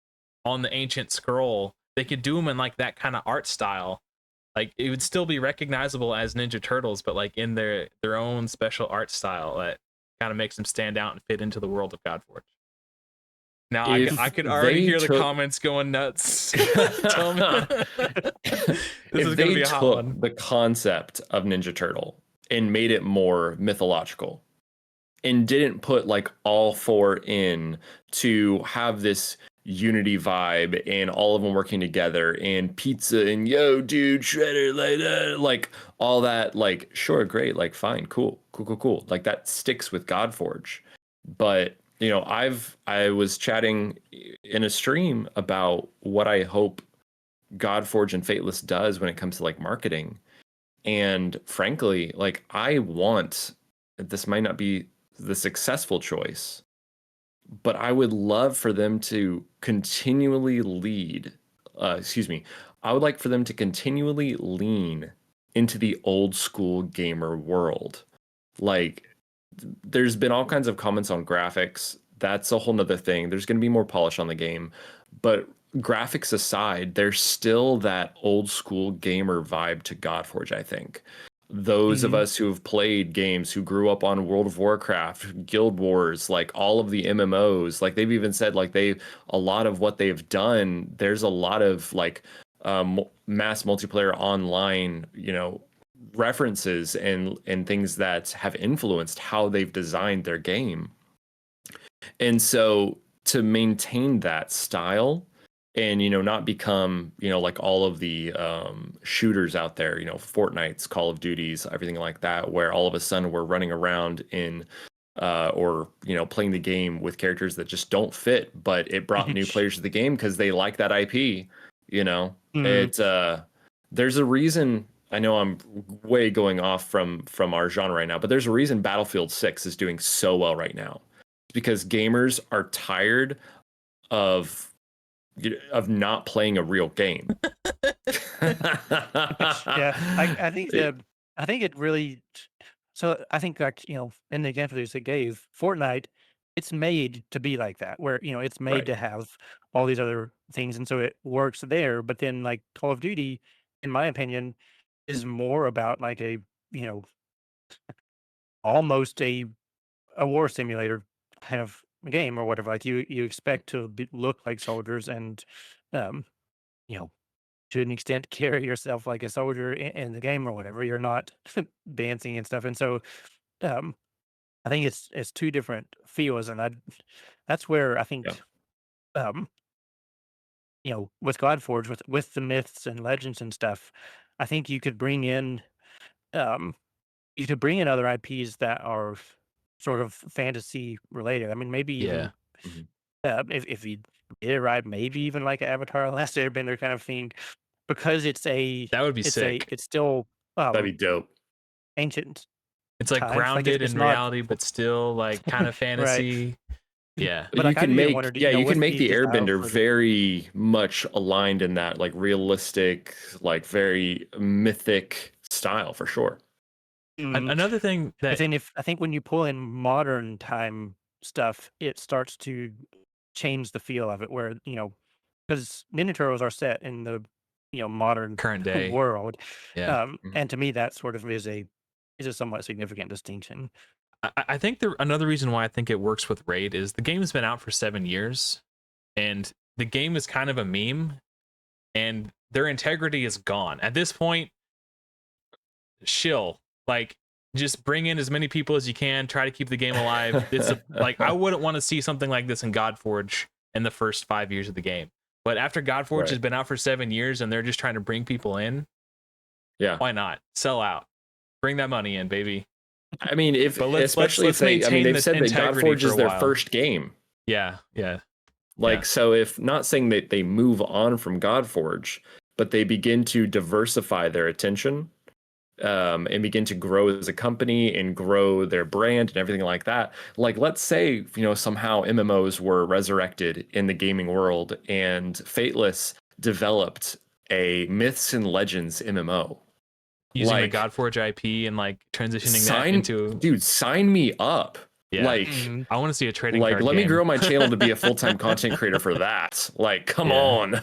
on the ancient scroll. They could do them in like that kind of art style. Like it would still be recognizable as Ninja Turtles, but like in their own special art style that kind of makes them stand out and fit into the world of Godforge. Now I could already hear the comments going nuts. Tell me. This is going to be a hot one. The concept of Ninja Turtle and made it more mythological and didn't put like all four in to have this unity vibe and all of them working together and pizza and yo dude Shredder like all that, like sure, great, like fine, cool, like that sticks with Godforge. But you know, I was chatting in a stream about what I hope Godforge and Fateless does when it comes to like marketing, and frankly, like I want, this might not be the successful choice, but I would love for them to continually I would like for them to continually lean into the old school gamer world. Like there's been all kinds of comments on graphics. That's a whole nother thing. There's going to be more polish on the game, but graphics aside, there's still that old school gamer vibe to Godforge, I think. Those of us who have played games, who grew up on World of Warcraft, Guild Wars, like all of the MMOs, like they've even said like a lot of what they've done, there's a lot of like mass multiplayer online, references and things that have influenced how they've designed their game. And so to maintain that style and not become like all of the shooters out there, Fortnite's, Call of Duties, everything like that, where all of a sudden we're running around in or playing the game with characters that just don't fit, but it brought new players to the game because they like that IP. It's there's a reason. I know I'm way going off from our genre right now, but there's a reason Battlefield 6 is doing so well right now. It's because gamers are tired of not playing a real game. Yeah, I think it really. So I think like in the example you gave, Fortnite, it's made to be like that, where it's made Right. to have all these other things, and so it works there. But then like Call of Duty, in my opinion, is more about like a almost a war simulator kind of game or whatever. Like you expect to look like soldiers and um you know to an extent carry yourself like a soldier in the game or whatever. You're not dancing and stuff, and so um I think it's two different feels, and that's where I Yeah. think um with Godforge, with the myths and legends and stuff, I think um you could bring in other IPs that are sort of fantasy related. I mean, maybe Yeah. even Mhm. if you did it right, maybe even like Avatar: Last Airbender kind of thing, because That would be sick. it's still That'd be dope. ancient It's like times. Like grounded it's in not reality, but still like kind of right. fantasy. Yeah. But You like I've can even make, wondered, yeah, you can with make the the desire Airbender for the very much aligned in that like realistic, like very mythic style for sure. Mhm. Another thing But that then if I think when you pull in modern time stuff, it starts to change the feel of it where, because Ninja Turtles are set in the, modern current day, world. yeah, Mhm. And to me, that sort of is a somewhat significant distinction. I think another reason why I think it works with Raid is the game's been out for 7 years, and the game is kind of a meme, and their integrity is gone at this point. Shill, like, just bring in as many people as you can, try to keep the game alive. It's like I wouldn't want to see something like this in Godforge in the first 5 years of the game, but after Godforge Right. has been out for 7 years and they're just trying to bring people in, Yeah. why not sell out, bring that money in, baby. I mean, But let's especially if they, I mean, maintain they've the said that integrity Godforge for is a their while. first game. Yeah. Like, so if not saying that they move on from Godforge, but they begin to diversify their attention, and begin to grow as a company and grow their brand and everything like that. Like, let's say, somehow MMOs were resurrected in the gaming world and Fateless developed a Myths and Legends MMO. Using the Like, Godforge IP and like transitioning that into, sign me up. yeah. Mhm. I want to see a trading Like, card let me game. grow my channel to be a full-time content creator for that. Like, come Yeah. on.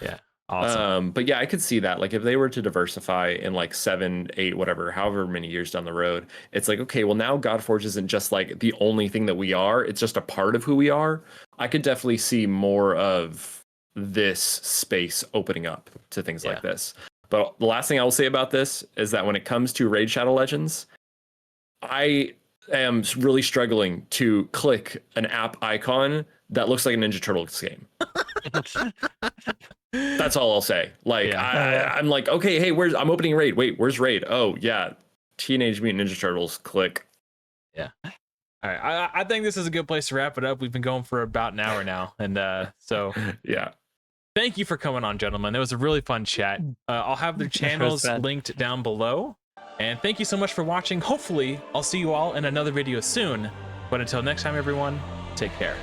Yeah. Awesome. But yeah, I could see that. Like, if they were to diversify in like 7, 8, whatever, however many years down the road, it's like, okay, well, now Godforge isn't just like the only thing that we are, it's just a part of who we are. I could definitely see more of this space opening up to things Yeah. like this. But the last thing I will say about this is that when it comes to Raid Shadow Legends, I am really struggling to click an app icon that looks like a Ninja Turtles game. That's all I'll say. Like, Yeah. I'm like, okay, hey, I'm opening Raid. Wait, where's Raid? Oh, yeah, Teenage Mutant Ninja Turtles. Click. Yeah. All right. I think this is a good place to wrap it up. We've been going for about an hour now. And so Yeah. thank you for coming on, gentlemen. It was a really fun chat. I'll have their It was channels fun. linked down below. And thank you so much for watching. Hopefully, I'll see you all in another video soon. But until next time, everyone, take care.